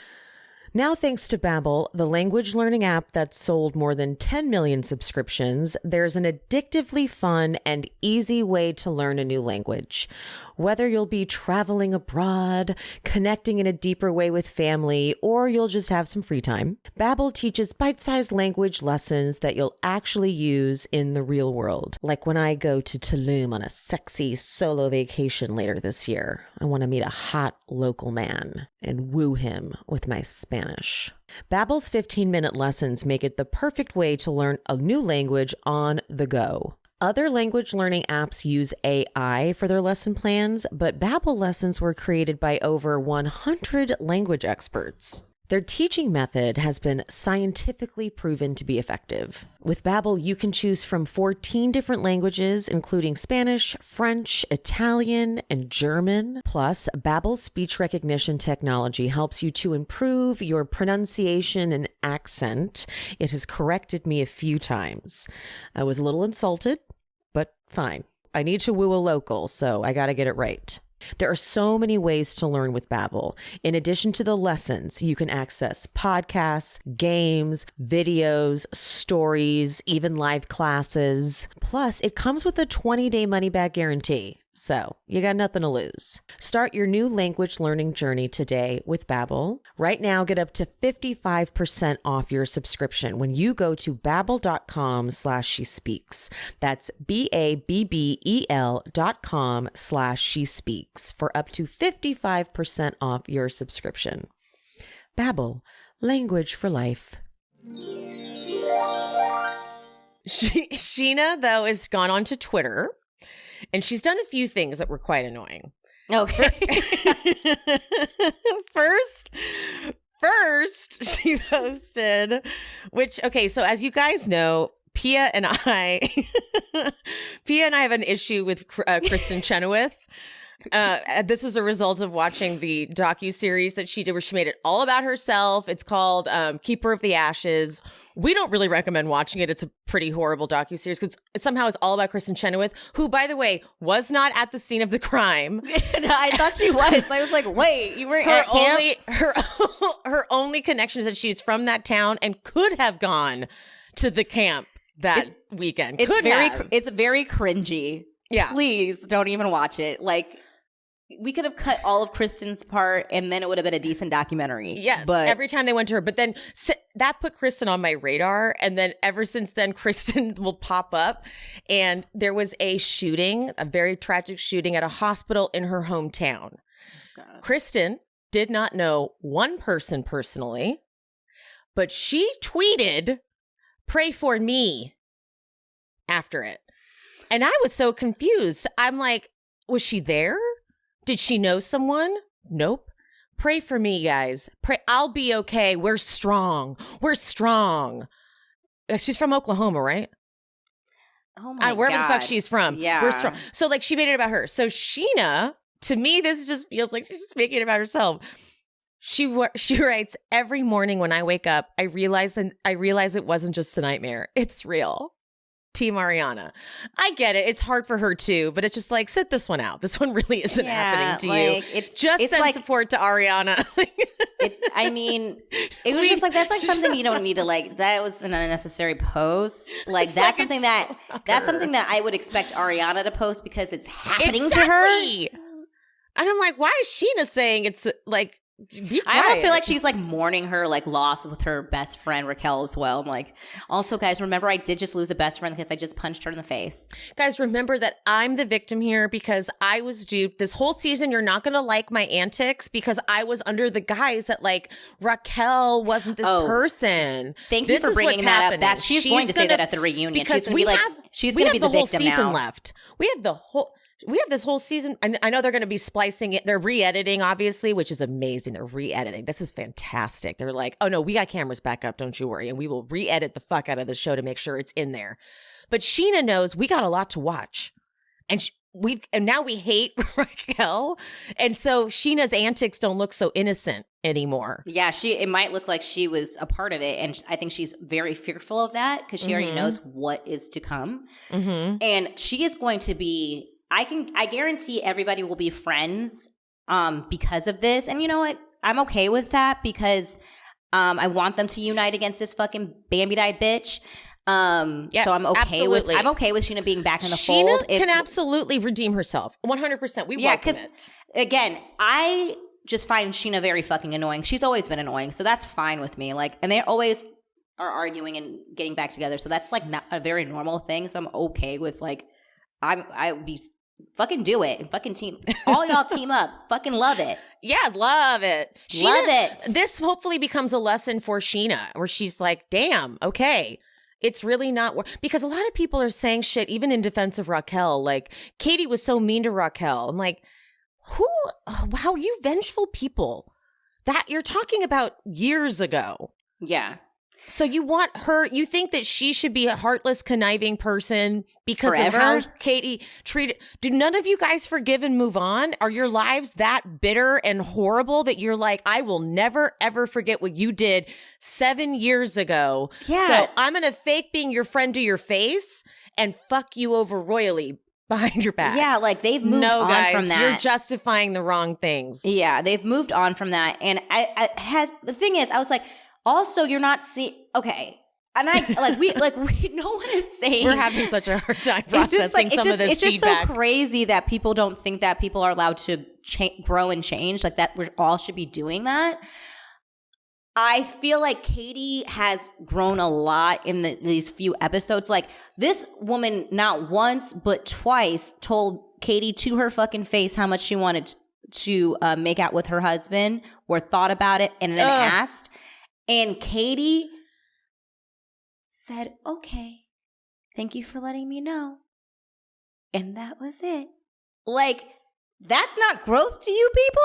[SPEAKER 1] Now, thanks to Babbel, the language learning app that's sold more than 10 million subscriptions, there's an addictively fun and easy way to learn a new language. Whether you'll be traveling abroad, connecting in a deeper way with family, or you'll just have some free time, Babbel teaches bite-sized language lessons that you'll actually use in the real world. Like when I go to Tulum on a sexy solo vacation later this year, I want to meet a hot local man and woo him with my Spanish. Babbel's 15-minute lessons make it the perfect way to learn a new language on the go. Other language learning apps use AI for their lesson plans, but Babbel lessons were created by over 100 language experts. Their teaching method has been scientifically proven to be effective. With Babbel, you can choose from 14 different languages, including Spanish, French, Italian, and German. Plus, Babbel's speech recognition technology helps you to improve your pronunciation and accent. It has corrected me a few times. I was a little insulted, but fine. I need to woo a local, so I got to get it right. There are so many ways to learn with Babbel. In addition to the lessons, you can access podcasts, games, videos, stories, even live classes. Plus, it comes with a 20-day money-back guarantee. So, you got nothing to lose. Start your new language learning journey today with Babbel. Right now, get up to 55% off your subscription when you go to babbel.com/shespeaks. That's BABBEL.com/shespeaks for up to 55% off your subscription. Babbel, language for life. Sheena, though, has gone onto Twitter. And she's done a few things that were quite annoying.
[SPEAKER 2] Okay.
[SPEAKER 1] First, she posted, so as you guys know, Pia and I have an issue with Kristen Chenoweth, This was a result of watching the docuseries that she did where she made it all about herself. It's called Keeper of the Ashes. We don't really recommend watching it. It's a pretty horrible docuseries because somehow it's all about Kristen Chenoweth, who, by the way, was not at the scene of the crime.
[SPEAKER 2] I thought she was. I was like, wait, you were
[SPEAKER 1] her only connection is that she's from that town and could have gone to the camp that weekend.
[SPEAKER 2] It's very cringy.
[SPEAKER 1] Yeah.
[SPEAKER 2] Please don't even watch it. Like, we could have cut all of Kristen's part and then it would have been a decent documentary.
[SPEAKER 1] Yes.
[SPEAKER 2] But
[SPEAKER 1] every time they went to her. But then that put Kristen on my radar. And then ever since then, Kristen will pop up. And there was a shooting, a very tragic shooting at a hospital in her hometown. God. Kristen did not know one person personally, but she tweeted, "Pray for me," after it. And I was so confused. I'm like, was she there? Did she know someone? Nope. Pray for me, guys. Pray. I'll be okay. We're strong. We're strong. She's from Oklahoma, right?
[SPEAKER 2] Oh my
[SPEAKER 1] wherever
[SPEAKER 2] God.
[SPEAKER 1] the fuck she's from.
[SPEAKER 2] Yeah.
[SPEAKER 1] We're strong. So like she made it about her. So Sheena, to me, this just feels like she's just making it about herself. She writes, "Every morning when I wake up, I realize it wasn't just a nightmare. It's real. Team Ariana." I get it. It's hard for her too, but it's just like, sit this one out. This one really isn't happening to you. It's send like, support to Ariana.
[SPEAKER 2] It was just like, that's like something you don't need to like, that was an unnecessary post. Like it's that's like something that's something that I would expect Ariana to post because it's happening to her.
[SPEAKER 1] And I'm like, why is Sheena saying it's like,
[SPEAKER 2] I almost feel like she's like mourning her like loss with her best friend Raquel as well. I'm like, also guys, remember I did just lose a best friend because I just punched her in the face.
[SPEAKER 1] Guys, remember that I'm the victim here because I was duped. This whole season, you're not going to like my antics because I was under the guise that like Raquel wasn't this person.
[SPEAKER 2] Thank you for bringing that up. She's going to say that at the reunion.
[SPEAKER 1] Because
[SPEAKER 2] she's going to be the
[SPEAKER 1] whole
[SPEAKER 2] victim
[SPEAKER 1] season
[SPEAKER 2] now.
[SPEAKER 1] left. We have this whole season. I know they're going to be splicing it. They're re-editing, obviously, which is amazing. They're re-editing. This is fantastic. They're like, oh, no, we got cameras back up. Don't you worry. And we will re-edit the fuck out of the show to make sure it's in there. But Sheena knows we got a lot to watch. And now we hate Raquel. And so Sheena's antics don't look so innocent anymore.
[SPEAKER 2] Yeah, it might look like she was a part of it. And I think she's very fearful of that because she already knows what is to come. Mm-hmm. And she is going to be... I guarantee everybody will be friends because of this. And you know what? I'm okay with that because I want them to unite against this fucking Bambi-dyed bitch.
[SPEAKER 1] Yes,
[SPEAKER 2] so I'm okay with Sheena being back in the fold.
[SPEAKER 1] Sheena can absolutely redeem herself. 100%. We welcome it.
[SPEAKER 2] Again, I just find Sheena very fucking annoying. She's always been annoying, so that's fine with me. Like, and they always are arguing and getting back together, so that's like not a very normal thing. So I'm okay with like I would be. Fucking do it and fucking team. All y'all team up. Fucking love it.
[SPEAKER 1] Yeah, love it.
[SPEAKER 2] Love it.
[SPEAKER 1] This hopefully becomes a lesson for Sheena where she's like, damn, okay. It's really not because a lot of people are saying shit even in defense of Raquel. Like Katie was so mean to Raquel. I'm like, how you vengeful people that you're talking about years ago.
[SPEAKER 2] Yeah.
[SPEAKER 1] So you want her, you think that she should be a heartless, conniving person because
[SPEAKER 2] forever?
[SPEAKER 1] Of how Katie treated. Do none of you guys forgive and move on? Are your lives that bitter and horrible that you're like, I will never, ever forget what you did 7 years ago.
[SPEAKER 2] Yeah.
[SPEAKER 1] So I'm going to fake being your friend to your face and fuck you over royally behind your back.
[SPEAKER 2] Yeah, like they've moved on
[SPEAKER 1] guys,
[SPEAKER 2] from that.
[SPEAKER 1] You're justifying the wrong things.
[SPEAKER 2] Yeah, they've moved on from that. And the thing is, I was like, also, you're not seeing. Okay, and I no one is saying
[SPEAKER 1] we're having such a hard time processing some of this feedback.
[SPEAKER 2] It's just so crazy that people don't think that people are allowed to grow and change. Like that, we all should be doing that. I feel like Katie has grown a lot in these few episodes. Like this woman, not once but twice, told Katie to her fucking face how much she wanted to make out with her husband, or thought about it, and then asked. And Katie said, okay, thank you for letting me know. And that was it. Like, that's not growth to you people?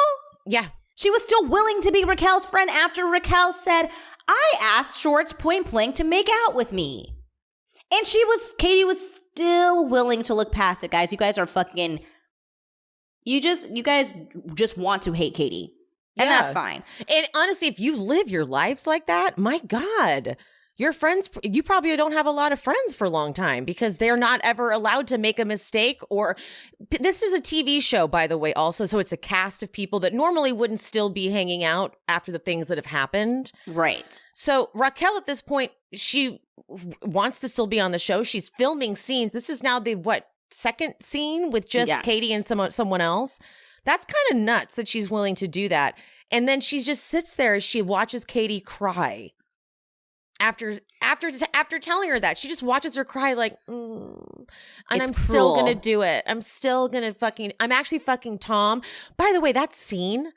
[SPEAKER 1] Yeah.
[SPEAKER 2] She was still willing to be Raquel's friend after Raquel said, I asked Shorts point blank to make out with me. And Katie was still willing to look past it, guys. You guys are fucking, You guys just want to hate Katie. And that's fine.
[SPEAKER 1] And honestly, if you live your lives like that, my God, your friends, you probably don't have a lot of friends for a long time because they're not ever allowed to make a mistake. Or this is a TV show, by the way, also. So it's a cast of people that normally wouldn't still be hanging out after the things that have happened.
[SPEAKER 2] Right.
[SPEAKER 1] So Raquel, at this point, she wants to still be on the show. She's filming scenes. This is now the, second scene with just Katie and someone else. That's kind of nuts that she's willing to do that. And then she just sits there as she watches Katie cry. After telling her that, she just watches her cry like, and I'm still going to do it. I'm still going to I'm actually fucking Tom. By the way, that scene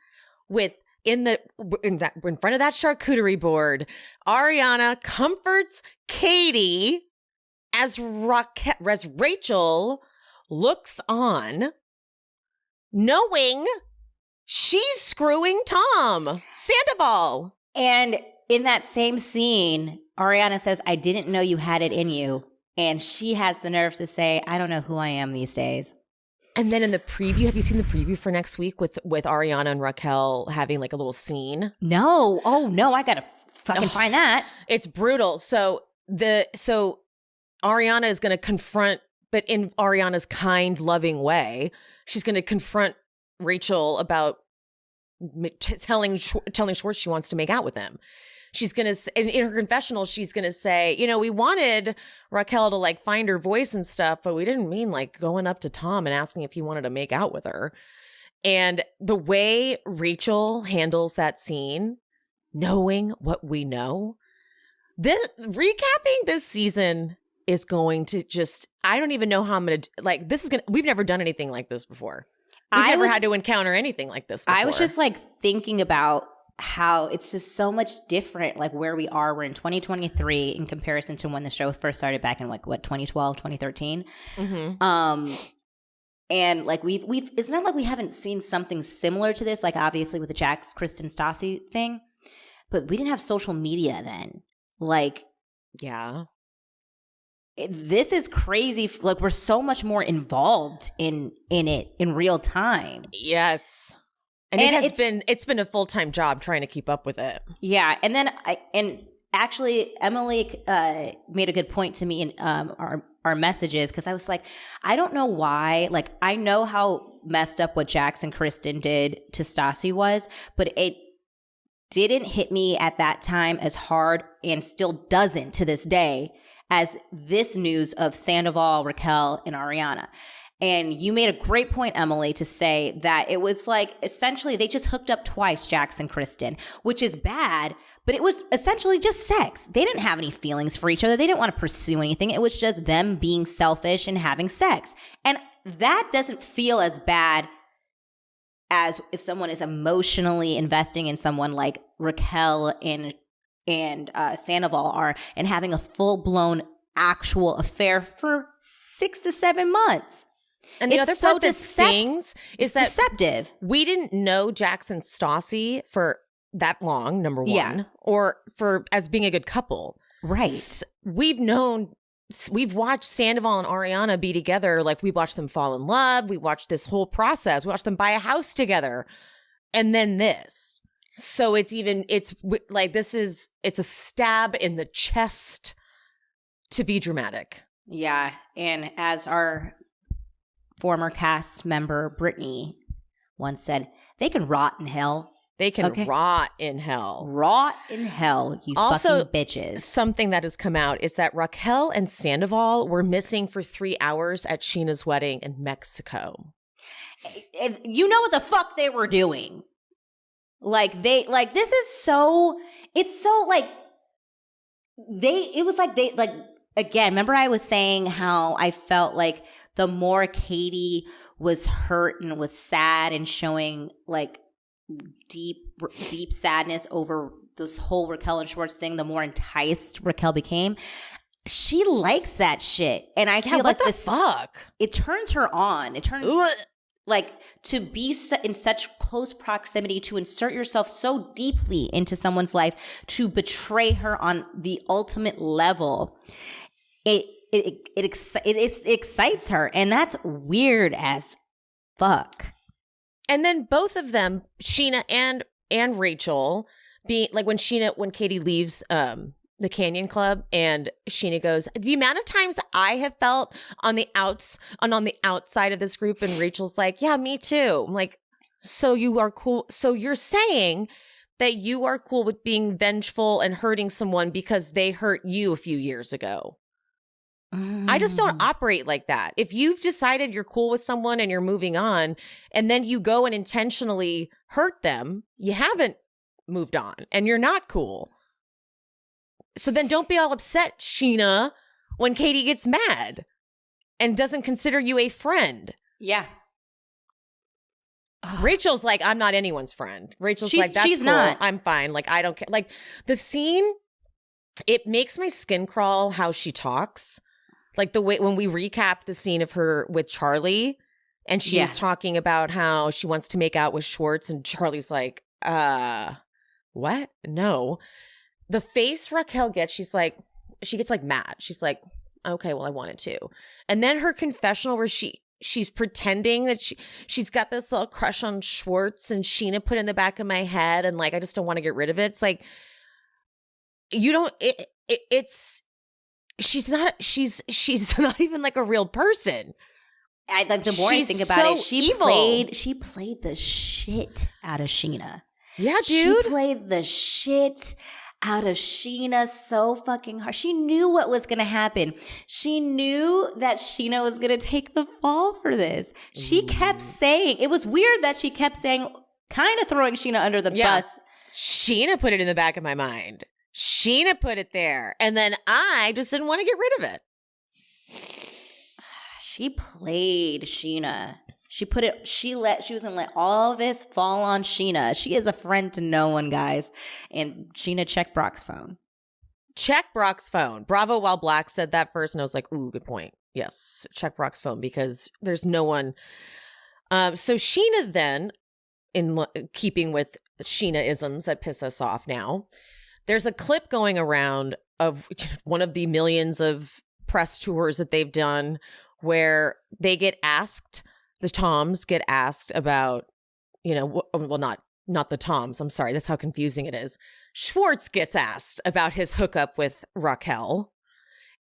[SPEAKER 1] with in front of that charcuterie board, Ariana comforts Katie as Rachel looks on, knowing she's screwing Tom Sandoval.
[SPEAKER 2] And in that same scene, Ariana says, I didn't know you had it in you. And she has the nerve to say, I don't know who I am these days.
[SPEAKER 1] And then in the preview, have you seen the preview for next week with Ariana and Raquel having like a little scene?
[SPEAKER 2] No. Oh, no. I got to fucking find that.
[SPEAKER 1] It's brutal. So Ariana is going to confront, but in Ariana's kind, loving way, she's going to confront Rachel about telling Schwartz she wants to make out with him. She's going to, in her confessional, she's going to say, we wanted Raquel to like find her voice and stuff, but we didn't mean like going up to Tom and asking if he wanted to make out with her. And the way Rachel handles that scene, knowing what we know, recapping this season is going to just, I don't even know how I'm going to, we've never done anything like this before. We've never had to encounter anything like this before.
[SPEAKER 2] I was just like thinking about how it's just so much different, like where we are. We're in 2023 in comparison to when the show first started back in 2012, 2013. Mm-hmm. And like we've it's not like we haven't seen something similar to this, like obviously with the Jax, Kristen, Stassi thing, but we didn't have social media then. Like,
[SPEAKER 1] yeah.
[SPEAKER 2] This is crazy. Like we're so much more involved in it in real time.
[SPEAKER 1] Yes. And it's been a full-time job trying to keep up with it.
[SPEAKER 2] Yeah. And then actually Emily made a good point to me in our messages, because I was like, I don't know why. Like I know how messed up what Jax and Kristen did to Stassi was, but it didn't hit me at that time as hard, and still doesn't to this day, as this news of Sandoval, Raquel, and Ariana. And you made a great point, Emily, to say that it was like essentially they just hooked up twice, Jax and Kristen, which is bad, but it was essentially just sex. They didn't have any feelings for each other. They didn't want to pursue anything. It was just them being selfish and having sex. And that doesn't feel as bad as if someone is emotionally investing in someone like Raquel and Sandoval are, and having a full-blown actual affair for 6 to 7 months.
[SPEAKER 1] And the other part that stings is that
[SPEAKER 2] deceptive.
[SPEAKER 1] We didn't know Jax and Stassi for that long, number one, or for as being a good couple.
[SPEAKER 2] Right.
[SPEAKER 1] We've watched Sandoval and Ariana be together. Like we watched them fall in love. We watched this whole process. We watched them buy a house together. And then this. So it's a stab in the chest to be dramatic.
[SPEAKER 2] Yeah. And as our former cast member Brittany once said, they can rot in hell.
[SPEAKER 1] They can rot in hell.
[SPEAKER 2] Rot in hell, you
[SPEAKER 1] also,
[SPEAKER 2] fucking bitches.
[SPEAKER 1] Something that has come out is that Raquel and Sandoval were missing for 3 hours at Sheena's wedding in Mexico.
[SPEAKER 2] You know what the fuck they were doing. This is so, it's so again, remember I was saying how I felt like the more Katie was hurt and was sad and showing like deep sadness over this whole Raquel and Schwartz thing, the more enticed Raquel became. She likes that shit. And I feel like
[SPEAKER 1] fuck?
[SPEAKER 2] It turns her on. It turns like to be in such close proximity, to insert yourself so deeply into someone's life, to betray her on the ultimate level. It excites her, and that's weird as fuck.
[SPEAKER 1] And then both of them, Sheena and Rachel, being like when Katie leaves the Canyon Club and Sheena goes, the amount of times I have felt on the outside of this group, and Rachel's like, yeah, me too. I'm like, so you are cool. So you're saying that you are cool with being vengeful and hurting someone because they hurt you a few years ago. I just don't operate like that. If you've decided you're cool with someone and you're moving on, and then you go and intentionally hurt them, you haven't moved on and you're not cool. So then don't be all upset, Sheena, when Katie gets mad and doesn't consider you a friend.
[SPEAKER 2] Yeah.
[SPEAKER 1] Rachel's like, I'm not anyone's friend. Rachel's like, that's cool.
[SPEAKER 2] Not.
[SPEAKER 1] I'm fine. Like, I don't care. Like, the scene, it makes my skin crawl how she talks. Like, the way when we recap the scene of her with Charlie, and she was talking about how she wants to make out with Schwartz, and Charlie's like, what? No. The face Raquel gets, she gets like mad. She's like, okay, well, I wanted to. And then her confessional where she's pretending that she's got this little crush on Schwartz, and Sheena put in the back of my head, and like, I just don't want to get rid of it. It's like, you don't, she's not even like a real person.
[SPEAKER 2] I like the more I think about
[SPEAKER 1] so
[SPEAKER 2] it, she played the shit out of Sheena.
[SPEAKER 1] Yeah, dude.
[SPEAKER 2] She played the shit out of Sheena so fucking hard. She knew what was going to happen. She knew that Sheena was going to take the fall for this. She kept saying, it was weird that she kept saying, kind of throwing Sheena under the bus.
[SPEAKER 1] Sheena put it in the back of my mind. Sheena put it there. And then I just didn't want to get rid of it.
[SPEAKER 2] She played Sheena. She was gonna let all this fall on Sheena. She is a friend to no one, guys. And Sheena checked Brock's phone.
[SPEAKER 1] Check Brock's phone. Bravo while Black said that first, and I was like, ooh, good point. Yes, check Brock's phone because there's no one. So Sheena then, in keeping with Sheena-isms that piss us off now, there's a clip going around of one of the millions of press tours that they've done where they get asked, the Toms get asked about, well, not the Toms. I'm sorry. That's how confusing it is. Schwartz gets asked about his hookup with Raquel.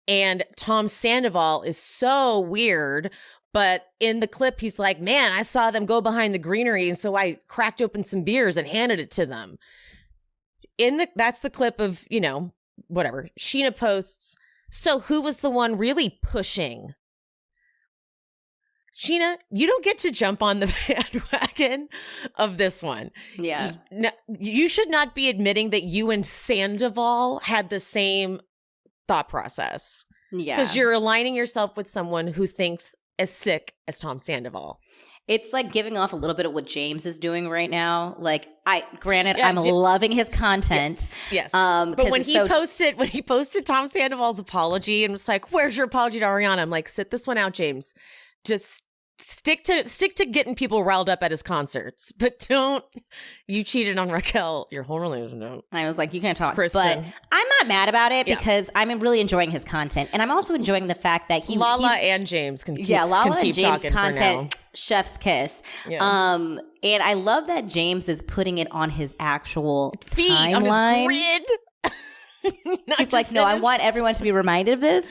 [SPEAKER 1] And Tom Sandoval is so weird. But in the clip, he's like, man, I saw them go behind the greenery. And so I cracked open some beers and handed it to them. That's the clip of, whatever. Sheena posts, so who was the one really pushing? Sheena, you don't get to jump on the bandwagon of this one.
[SPEAKER 2] Yeah.
[SPEAKER 1] You should not be admitting that you and Sandoval had the same thought process.
[SPEAKER 2] Yeah.
[SPEAKER 1] Because you're aligning yourself with someone who thinks as sick as Tom Sandoval.
[SPEAKER 2] It's like giving off a little bit of what James is doing right now. Like, I'm loving his content.
[SPEAKER 1] Yes. But when he posted Tom Sandoval's apology and was like, "Where's your apology to Ariana?" I'm like, "Sit this one out, James. Just stick to getting people riled up at his concerts, but don't. You cheated on Raquel your whole relationship."
[SPEAKER 2] I was like, "You can't talk."
[SPEAKER 1] Kristen.
[SPEAKER 2] But I'm not mad about it because I'm really enjoying his content, and I'm also enjoying the fact that
[SPEAKER 1] Lala and James can keep
[SPEAKER 2] Lala
[SPEAKER 1] can keep
[SPEAKER 2] and James
[SPEAKER 1] talking
[SPEAKER 2] content.
[SPEAKER 1] For now.
[SPEAKER 2] Chef's kiss.
[SPEAKER 1] Yeah.
[SPEAKER 2] And I love that James is putting it on his actual
[SPEAKER 1] feed
[SPEAKER 2] timeline.
[SPEAKER 1] on his grid.
[SPEAKER 2] He's like, no, I want everyone to be reminded of this.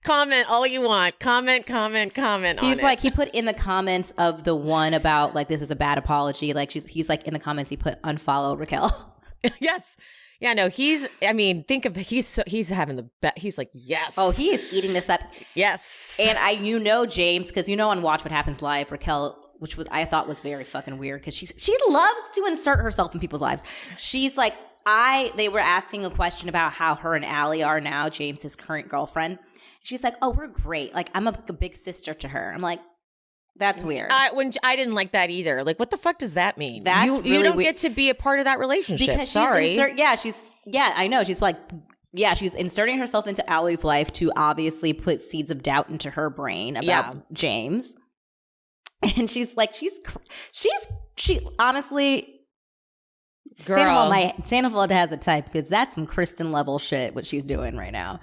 [SPEAKER 1] Comment all you want. Comment on it.
[SPEAKER 2] He's like, he put in the comments of the one about like, this is a bad apology. Like he's like in the comments, he put unfollow Raquel.
[SPEAKER 1] Yes. Yeah, no, he's having the best. He's like, yes.
[SPEAKER 2] Oh, he is eating this up.
[SPEAKER 1] Yes.
[SPEAKER 2] And James, because on Watch What Happens Live, Raquel, which I thought was very fucking weird because she loves to insert herself in people's lives. She's like, they were asking a question about how her and Allie are now, James's current girlfriend. She's like, oh, we're great. Like, I'm a big sister to her. I'm like, that's weird.
[SPEAKER 1] I didn't like that either. Like, what the fuck does that mean?
[SPEAKER 2] That's
[SPEAKER 1] you
[SPEAKER 2] really
[SPEAKER 1] don't get to be a part of that relationship.
[SPEAKER 2] Because
[SPEAKER 1] sorry.
[SPEAKER 2] I know. She's like, she's inserting herself into Allie's life to obviously put seeds of doubt into her brain about James. And she's like, she honestly,
[SPEAKER 1] girl,
[SPEAKER 2] Sandoval has a type because that's some Kristen level shit what she's doing right now.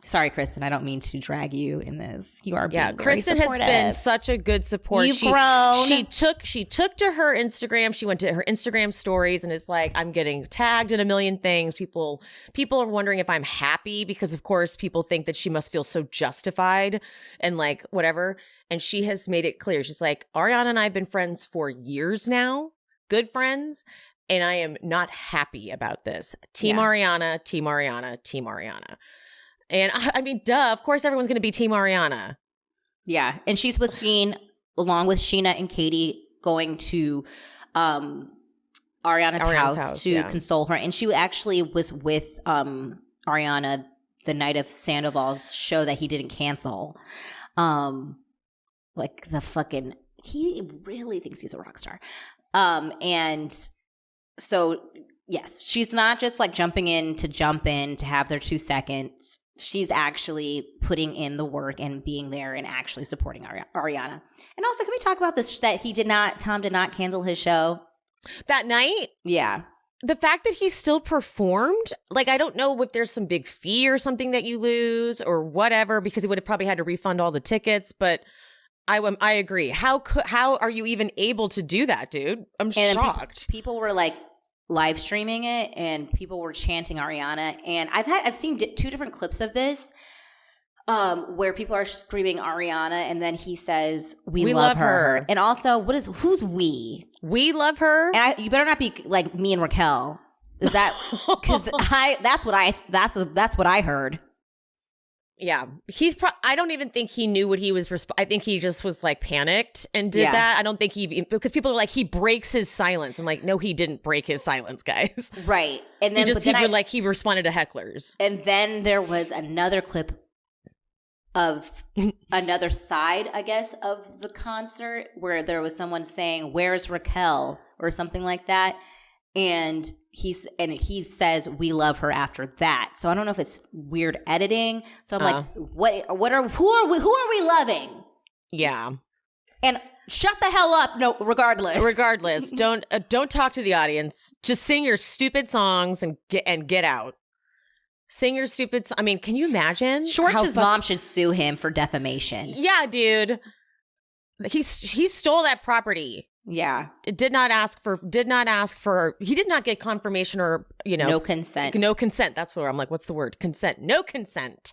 [SPEAKER 2] Sorry, Kristen, I don't mean to drag you in this. You are being
[SPEAKER 1] Kristen
[SPEAKER 2] very
[SPEAKER 1] has been such a good support.
[SPEAKER 2] You've grown.
[SPEAKER 1] She took to her Instagram. She went to her Instagram stories and is like, I'm getting tagged in a million things. People are wondering if I'm happy because, of course, people think that she must feel so justified and like whatever. And she has made it clear. She's like, Ariana and I have been friends for years now, good friends, and I am not happy about this. Team Ariana, Team Ariana, Team Ariana. And I mean, duh, of course everyone's going to be Team Ariana.
[SPEAKER 2] Yeah. And she was seen along with Sheena and Katie going to Ariana's house to console her. And she actually was with Ariana the night of Sandoval's show that he didn't cancel. Like the fucking, he really thinks he's a rock star. And so, yes, she's not just like jumping in to have their 2 seconds. She's actually putting in the work and being there and actually supporting Ariana. And also, can we talk about this, that Tom did not cancel his show?
[SPEAKER 1] That night?
[SPEAKER 2] Yeah.
[SPEAKER 1] The fact that he still performed, like, I don't know if there's some big fee or something that you lose or whatever, because he would have probably had to refund all the tickets, but I agree. How are you even able to do that, dude? I'm shocked.
[SPEAKER 2] People were like, live streaming it and people were chanting Ariana, and I've seen 2 different clips of this where people are screaming Ariana and then he says we love her. And also who's we
[SPEAKER 1] love her,
[SPEAKER 2] and you better not be like me and Raquel. Is that because that's what I heard.
[SPEAKER 1] Yeah, I don't even think he knew what he was. I think he just was like panicked and did that. I don't think because people are like, he breaks his silence. I'm like, no, he didn't break his silence, guys.
[SPEAKER 2] Right, and then
[SPEAKER 1] he responded to hecklers.
[SPEAKER 2] And then there was another clip of another side, I guess, of the concert where there was someone saying, "Where's Raquel?" or something like that, and he says we love her after that. So I don't know if it's weird editing. So I'm like, who are we loving?
[SPEAKER 1] Yeah.
[SPEAKER 2] And shut the hell up. No, regardless.
[SPEAKER 1] Don't talk to the audience. Just sing your stupid songs and get out. Sing your stupid. I mean, can you imagine?
[SPEAKER 2] Schwartz's mom should sue him for defamation.
[SPEAKER 1] Yeah, dude. He stole that property.
[SPEAKER 2] Yeah.
[SPEAKER 1] It did not ask for, he did not get confirmation or,
[SPEAKER 2] no consent.
[SPEAKER 1] No consent. That's what I'm like, what's the word? Consent. No consent.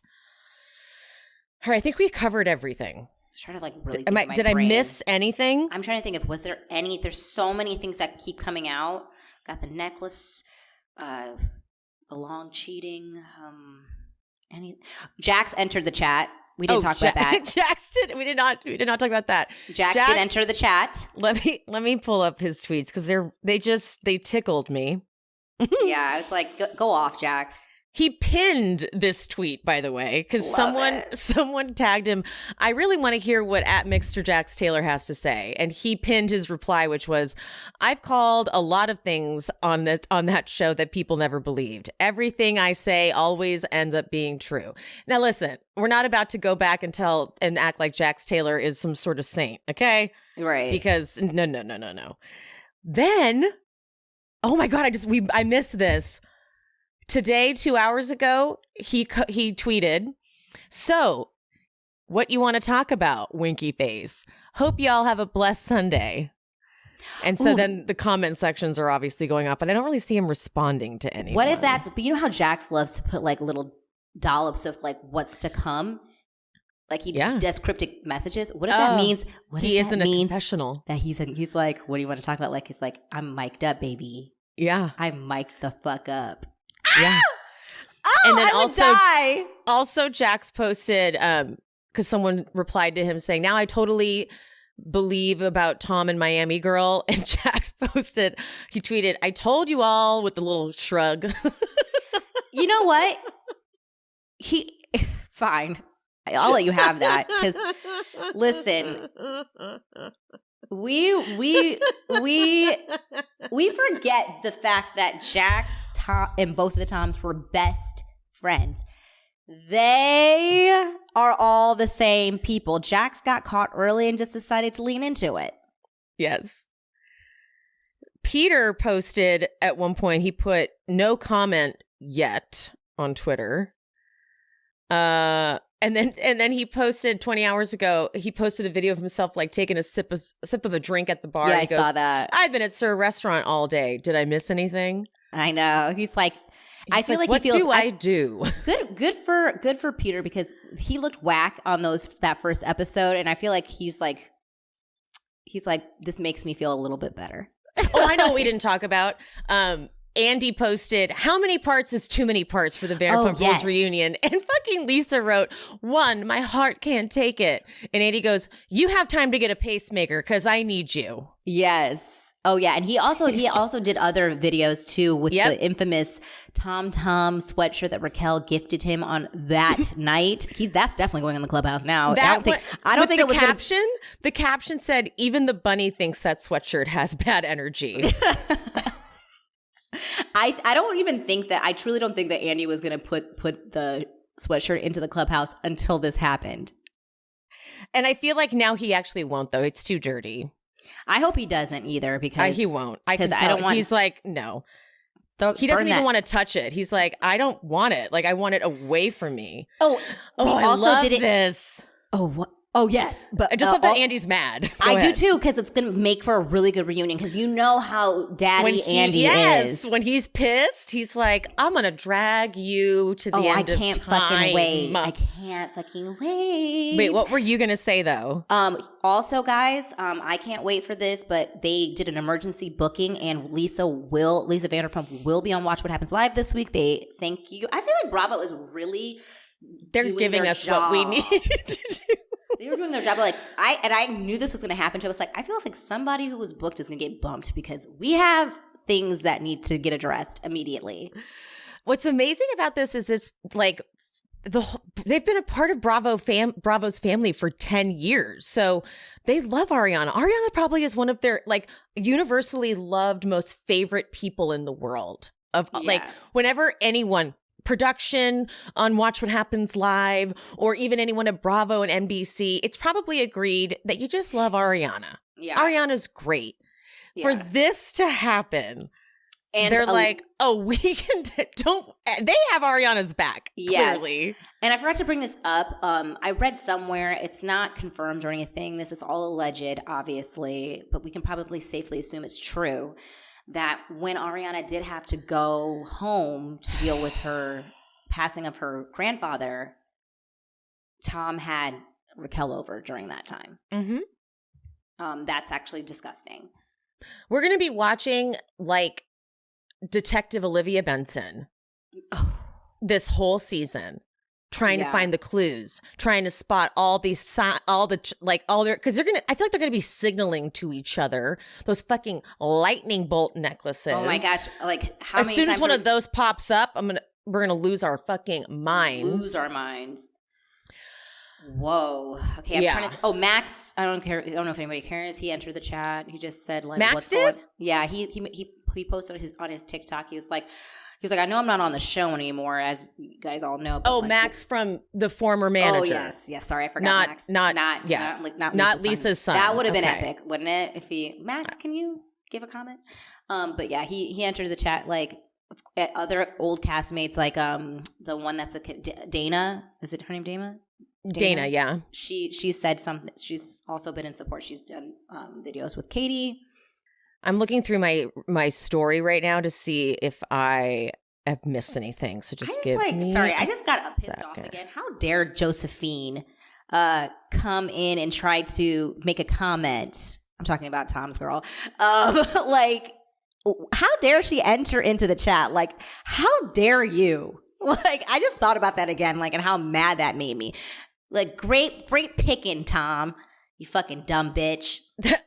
[SPEAKER 1] All right. I think we covered everything.
[SPEAKER 2] I was trying to like really
[SPEAKER 1] did I miss anything?
[SPEAKER 2] I'm trying to think of, there's so many things that keep coming out. Got the necklace, the long cheating, Jax entered the chat. We didn't talk about that.
[SPEAKER 1] Jax did. We did not talk about that.
[SPEAKER 2] Jax did enter the chat.
[SPEAKER 1] Let me pull up his tweets because they tickled me.
[SPEAKER 2] Yeah, it's like go off, Jax.
[SPEAKER 1] He pinned this tweet, by the way, because someone tagged him. I really want to hear what @MixterJaxTaylor has to say, and he pinned his reply, which was, "I've called a lot of things on that show that people never believed. Everything I say always ends up being true." Now, listen, we're not about to go back and act like Jax Taylor is some sort of saint, okay?
[SPEAKER 2] Right?
[SPEAKER 1] Because no. Then, oh my God, I missed this. Today, 2 hours ago, he tweeted, "So, what you want to talk about, winky face? Hope y'all have a blessed Sunday." And so then the comment sections are obviously going up, but I don't really see him responding to anyone.
[SPEAKER 2] What if but you know how Jax loves to put like little dollops of like what's to come? Like he does cryptic messages. What if that means
[SPEAKER 1] he isn't a confessional?
[SPEAKER 2] That he's like, what do you want to talk about? Like, it's like, I'm mic'd up, baby.
[SPEAKER 1] Yeah.
[SPEAKER 2] I'm mic'd the fuck up.
[SPEAKER 1] Yeah.
[SPEAKER 2] Oh, and then I would die.
[SPEAKER 1] Also, Jax posted, because someone replied to him saying, "Now I totally believe about Tom and Miami Girl." And Jax posted, he tweeted, "I told you all," with the little shrug.
[SPEAKER 2] You know what? Fine. I'll let you have that. Because listen, we forget the fact that Jax, Tom, and both of the Toms were best friends. They are all the same people. Jax got caught early and just decided to lean into it.
[SPEAKER 1] Yes. Peter posted at one point, he put "no comment yet" on Twitter. And then he posted 20 hours ago, he posted a video of himself like taking a sip of a drink at the bar.
[SPEAKER 2] Yeah,
[SPEAKER 1] And he
[SPEAKER 2] I saw that.
[SPEAKER 1] I've been at Sir Restaurant all day. Did I miss anything?
[SPEAKER 2] I know. He's like, I feel like
[SPEAKER 1] what
[SPEAKER 2] he feels.
[SPEAKER 1] do I do?
[SPEAKER 2] Good for Peter, because he looked whack on that first episode, and I feel like he's like, this makes me feel a little bit better.
[SPEAKER 1] Oh, I know what we didn't talk about. Andy posted, how many parts is too many parts for the Vanderpump Rules reunion? And fucking Lisa wrote, 1, my heart can't take it. And Andy goes, you have time to get a pacemaker because I need you.
[SPEAKER 2] Yes. Oh yeah, and he also did other videos too with the infamous Tom sweatshirt that Raquel gifted him on that night. That's definitely going in the clubhouse now. I don't think it was
[SPEAKER 1] caption. The caption said, even the bunny thinks that sweatshirt has bad energy.
[SPEAKER 2] I don't even think that, I truly don't think that Andy was going to put the sweatshirt into the clubhouse until this happened.
[SPEAKER 1] And I feel like now he actually won't, though. It's too dirty.
[SPEAKER 2] I hope he doesn't either, because
[SPEAKER 1] he won't. Because
[SPEAKER 2] I don't want.
[SPEAKER 1] He's like, no. He doesn't even want to touch it. He's like, I don't want it. Like, I want it away from me. I love this.
[SPEAKER 2] Oh, what? Oh, yes. But
[SPEAKER 1] I just love that Andy's mad.
[SPEAKER 2] I do too, because it's going to make for a really good reunion, because you know how Andy is.
[SPEAKER 1] When he's pissed, he's like, I'm going to drag you to the end of time.
[SPEAKER 2] I can't fucking wait.
[SPEAKER 1] Wait, what were you going to say, though?
[SPEAKER 2] Also, guys, I can't wait for this, but they did an emergency booking, and Lisa Vanderpump will be on Watch What Happens Live this week. Thank you. I feel like Bravo is really
[SPEAKER 1] They're giving us what we need to do.
[SPEAKER 2] They were doing their job. Like, I knew this was going to happen. So I was like, I feel like somebody who was booked is going to get bumped, because we have things that need to get addressed immediately.
[SPEAKER 1] What's amazing about this is it's like they've been a part of Bravo's family for 10 years. So they love Ariana. Ariana probably is one of their like universally loved, most favorite people in the world. Like whenever anyone, production on Watch What Happens Live, or even anyone at Bravo and NBC, it's probably agreed that you just love Ariana. Yeah. Ariana's great. Yeah. For this to happen, and they're like, oh, we can they have Ariana's back, clearly.
[SPEAKER 2] Yes. And I forgot to bring this up. I read somewhere, it's not confirmed or anything. This is all alleged, obviously, but we can probably safely assume it's true, that when Ariana did have to go home to deal with her passing of her grandfather, Tom had Raquel over during that time. Mm-hmm. That's actually disgusting.
[SPEAKER 1] We're going to be watching like Detective Olivia Benson this whole season, trying to find the clues, trying to spot all their, because they're gonna. I feel like they're gonna be signaling to each other those fucking lightning bolt necklaces.
[SPEAKER 2] Oh my gosh! Like how
[SPEAKER 1] as
[SPEAKER 2] many
[SPEAKER 1] soon
[SPEAKER 2] times
[SPEAKER 1] as one of those pops up, we're gonna lose our fucking minds.
[SPEAKER 2] Lose our minds. Whoa. Okay, I'm trying to. Oh, Max. I don't care. I don't know if anybody cares. He entered the chat. He just said like,
[SPEAKER 1] Max
[SPEAKER 2] what's
[SPEAKER 1] did?
[SPEAKER 2] Yeah. He posted on his TikTok. He was like, I know I'm not on the show anymore, as you guys all know. But
[SPEAKER 1] Max from the former manager.
[SPEAKER 2] Oh yes. Sorry, I forgot. Max. Not Lisa's son. That would have been epic, wouldn't it? If Max, can you give a comment? But yeah, he entered the chat like other old castmates, like the one that's Dana. Is it her name? Dana,
[SPEAKER 1] yeah.
[SPEAKER 2] She said something. She's also been in support. She's done videos with Katie.
[SPEAKER 1] I'm looking through my story right now to see if I have missed anything. So just give me
[SPEAKER 2] I just got pissed off again. How dare Josephine come in and try to make a comment? I'm talking about Tom's girl. Like, how dare she enter into the chat? Like, how dare you? Like, I just thought about that again, like, and how mad that made me. Like, great picking, Tom. You fucking dumb bitch.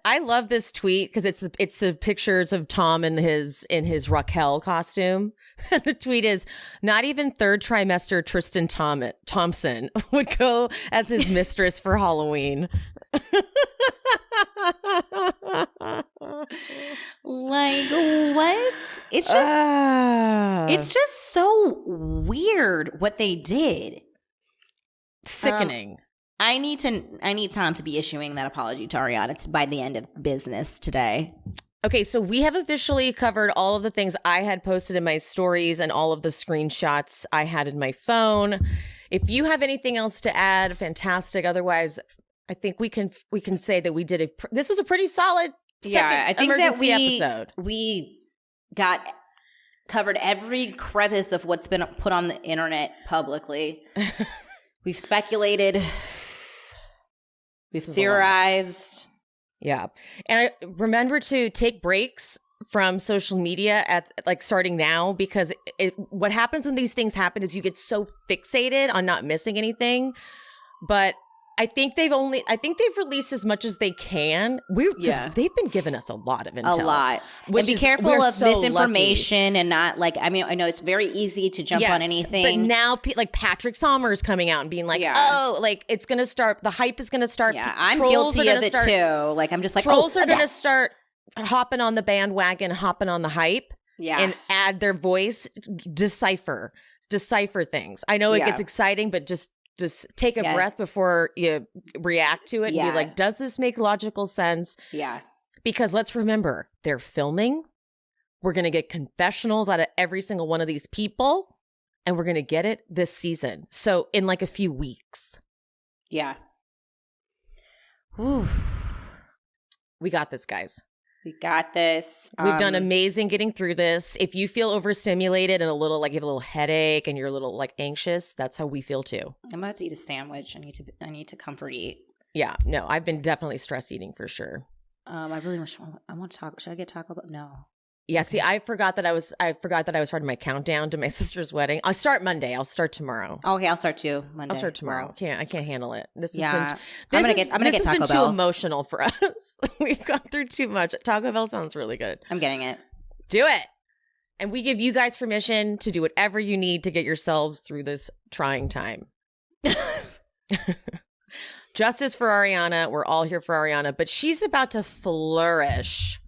[SPEAKER 1] I love this tweet because it's the pictures of Tom in his Raquel costume. The tweet is, not even third trimester Tristan Thompson would go as his mistress for Halloween.
[SPEAKER 2] Like, what? It's just so weird what they did.
[SPEAKER 1] Sickening.
[SPEAKER 2] I need Tom to be issuing that apology to Ariana by the end of business today.
[SPEAKER 1] Okay, so we have officially covered all of the things I had posted in my stories and all of the screenshots I had in my phone. If you have anything else to add, fantastic. Otherwise, I think we can say that we did this was a pretty solid
[SPEAKER 2] I think that
[SPEAKER 1] episode.
[SPEAKER 2] We covered every crevice of what's been put on the internet publicly. We've speculated. We've theorized.
[SPEAKER 1] Yeah. And remember to take breaks from social media at like starting now, because what happens when these things happen is you get so fixated on not missing anything. But I think they've released as much as they can. They've been giving us a lot of intel.
[SPEAKER 2] A lot. And be careful of misinformation and not like, I mean, I know it's very easy to jump on anything.
[SPEAKER 1] But now like Patrick Sommer is coming out and being like, oh, like it's going to start, the hype is going to start.
[SPEAKER 2] Yeah, I'm guilty of it too. Like I'm just like,
[SPEAKER 1] trolls are going to start hopping on the bandwagon, hopping on the hype.
[SPEAKER 2] Yeah.
[SPEAKER 1] And add their voice, decipher things. I know it gets exciting, but just take a breath before you react to it and be like, does this make logical sense?
[SPEAKER 2] Yeah.
[SPEAKER 1] Because let's remember, they're filming. We're going to get confessionals out of every single one of these people, and we're going to get it this season. So in like a few weeks.
[SPEAKER 2] Yeah.
[SPEAKER 1] Whew. We got this, guys.
[SPEAKER 2] We got this.
[SPEAKER 1] We've done amazing getting through this. If you feel overstimulated and a little like you have a little headache and you're a little like anxious, that's how we feel too.
[SPEAKER 2] I'm about to eat a sandwich. I need to comfort eat.
[SPEAKER 1] Yeah, no, I've been definitely stress eating for sure.
[SPEAKER 2] I want to talk. Should I get Taco Bell? No.
[SPEAKER 1] Yeah, see, I forgot that I was starting my countdown to my sister's wedding. I'll start Monday. I'll start tomorrow.
[SPEAKER 2] Okay, I'll start too. Monday.
[SPEAKER 1] I'll start tomorrow. I can't handle it. This
[SPEAKER 2] I'm
[SPEAKER 1] gonna
[SPEAKER 2] get Taco
[SPEAKER 1] been
[SPEAKER 2] Bell.
[SPEAKER 1] too emotional for us. We've gone through too much. Taco Bell sounds really good.
[SPEAKER 2] I'm getting it.
[SPEAKER 1] Do it. And we give you guys permission to do whatever you need to get yourselves through this trying time. Justice for Ariana. We're all here for Ariana, but she's about to flourish.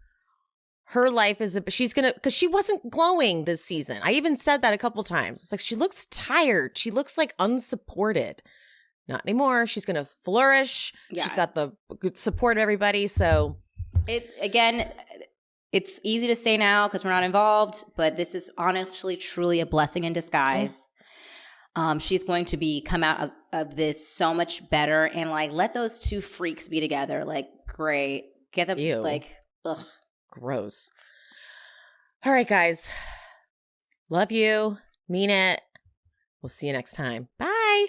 [SPEAKER 1] Her life is, because she wasn't glowing this season. I even said that a couple times. It's like, she looks tired. She looks like unsupported. Not anymore. She's going to flourish. Yeah. She's got the good support of everybody. So
[SPEAKER 2] it's easy to say now because we're not involved, but this is honestly, truly a blessing in disguise. She's going to come out of this so much better, and like, let those two freaks be together. Like, great. Get them.
[SPEAKER 1] Ew.
[SPEAKER 2] Like, ugh.
[SPEAKER 1] Gross. All right, guys. Love you. Mean it. We'll see you next time. Bye.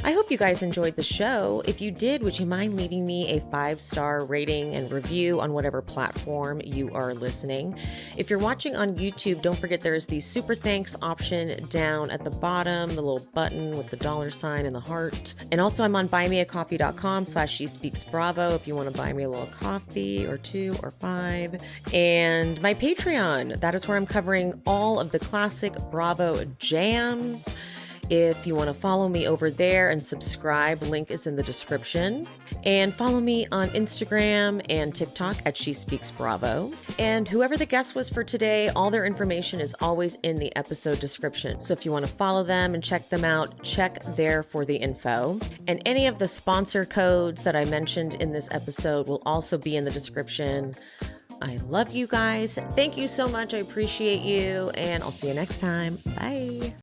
[SPEAKER 1] I hope you guys enjoyed the show. If you did, would you mind leaving me a 5-star rating and review on whatever platform you are listening? If you're watching on YouTube, don't forget there's the super thanks option down at the bottom, the little button with the $ and the heart. And also I'm on buymeacoffee.com/SheSpeaksBravo if you want to buy me a little coffee or 2 or 5. And my Patreon, that is where I'm covering all of the classic Bravo jams. If you want to follow me over there and subscribe, link is in the description. And follow me on Instagram and TikTok at She Speaks Bravo. And whoever the guest was for today, all their information is always in the episode description. So if you want to follow them and check them out, check there for the info. And any of the sponsor codes that I mentioned in this episode will also be in the description. I love you guys. Thank you so much. I appreciate you. And I'll see you next time. Bye.